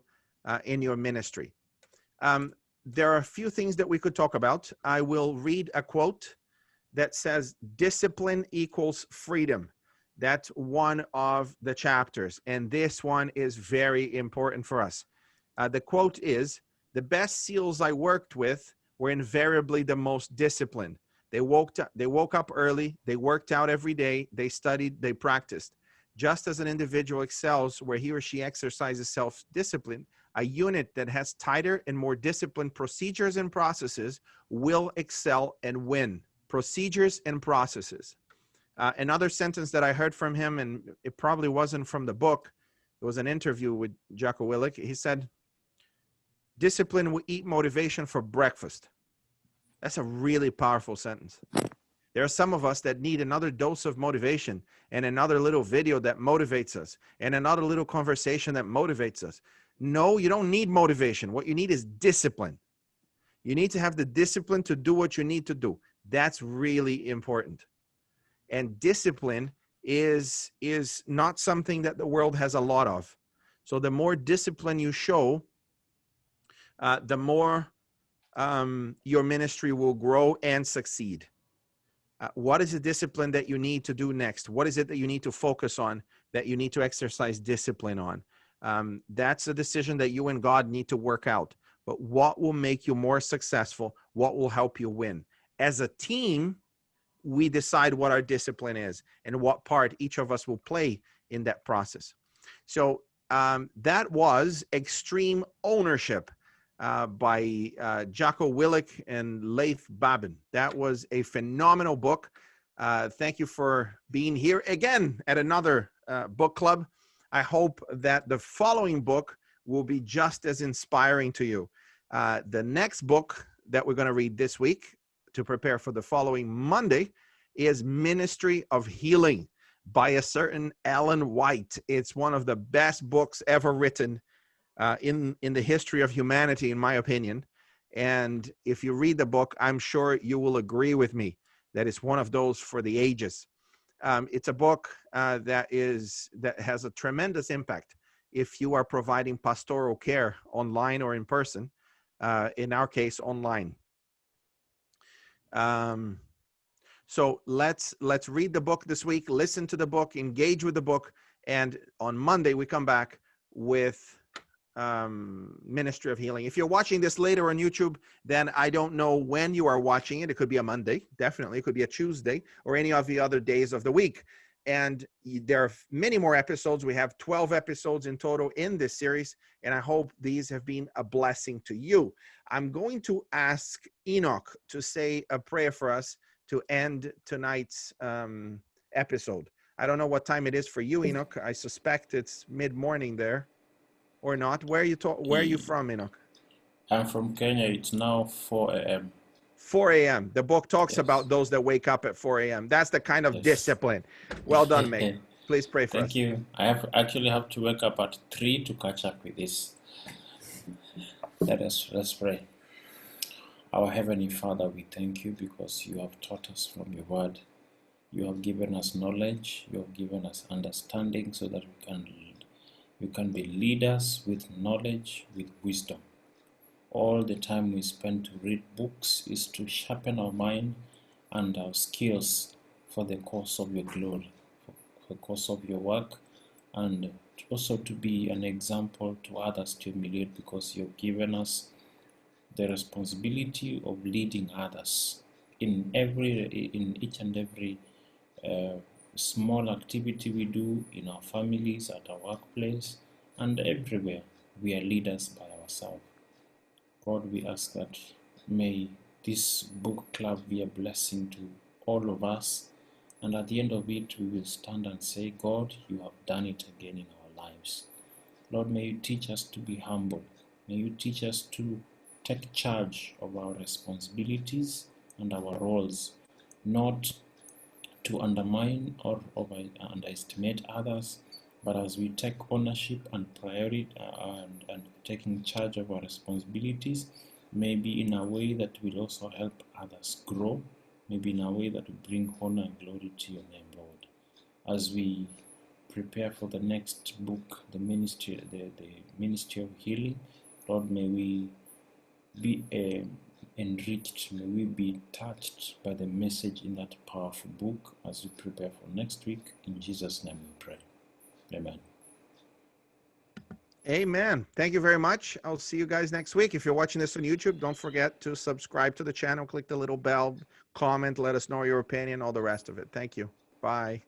in your ministry. There are a few things that we could talk about. I will read a quote that says, discipline equals freedom. That's one of the chapters, and this one is very important for us. The quote is, the best SEALs I worked with were invariably the most disciplined. They woke up early, they worked out every day, they studied, they practiced. Just as an individual excels where he or she exercises self-discipline, a unit that has tighter and more disciplined procedures and processes will excel and win. Procedures and processes. Another sentence that I heard from him, and it probably wasn't from the book, it was an interview with Jocko Willink. He said, discipline will eat motivation for breakfast. That's a really powerful sentence. There are some of us that need another dose of motivation and another little video that motivates us and another little conversation that motivates us. No, you don't need motivation. What you need is discipline. You need to have the discipline to do what you need to do. That's really important. And discipline is not something that the world has a lot of. So the more discipline you show, the more your ministry will grow and succeed. What is the discipline that you need to do next? What is it that you need to focus on, that you need to exercise discipline on? That's a decision that you and God need to work out. But what will make you more successful? What will help you win? As a team, we decide what our discipline is and what part each of us will play in that process. So that was Extreme Ownership by Jocko Willink and Leif Babin. That was a phenomenal book. Thank you for being here again at another book club. I hope that the following book will be just as inspiring to you. The next book that we're going to read this week to prepare for the following Monday is Ministry of Healing by a certain Ellen White. It's one of the best books ever written in the history of humanity, in my opinion. And if you read the book, I'm sure you will agree with me that it's one of those for the ages. It's a book that has a tremendous impact if you are providing pastoral care online or in person. In our case, online. So let's read the book this week, listen to the book, engage with the book, and on Monday we come back with Ministry of Healing. If you're watching this later on YouTube, then I don't know when you are watching it. It could be a Monday, definitely. It could be a Tuesday or any of the other days of the week. And there are many more episodes. We have 12 episodes in total in this series, and I hope these have been a blessing to you. I'm going to ask Enoch to say a prayer for us to end tonight's episode. I don't know what time it is for you, Enoch. I suspect it's mid-morning there. or not? Where are you from, Enoch? I'm from Kenya. It's now 4 a.m. 4 a.m. The book talks Yes. about those that wake up at 4 a.m. That's the kind of Yes. discipline. Well done, mate. Please pray for us. Thank you. I actually have to wake up at 3 to catch up with this. Let's pray. Our Heavenly Father, we thank you because you have taught us from your word. You have given us knowledge. You have given us understanding so that we can be leaders with knowledge, with wisdom. All the time we spend to read books is to sharpen our mind and our skills for the cause of your glory, for the cause of your work, and also to be an example to others to emulate, because you've given us the responsibility of leading others in each and every small activity we do in our families, at our workplace, and everywhere. We are leaders by ourselves. God, we ask that may this book club be a blessing to all of us, and at the end of it we will stand and say, God, you have done it again in our lives. Lord, may you teach us to be humble. May you teach us to take charge of our responsibilities and our roles, not to undermine or underestimate others, but as we take ownership and priority and taking charge of our responsibilities, maybe in a way that will also help others grow, maybe in a way that will bring honor and glory to your name, Lord. As we prepare for the next book, the ministry of healing, Lord, may we be enriched, may we be touched by the message in that powerful book as we prepare for next week. In Jesus' name we pray. Amen. Amen. Thank you very much. I'll see you guys next week. If you're watching this on YouTube, don't forget to subscribe to the channel, click the little bell, comment, let us know your opinion, all the rest of it. Thank you. Bye.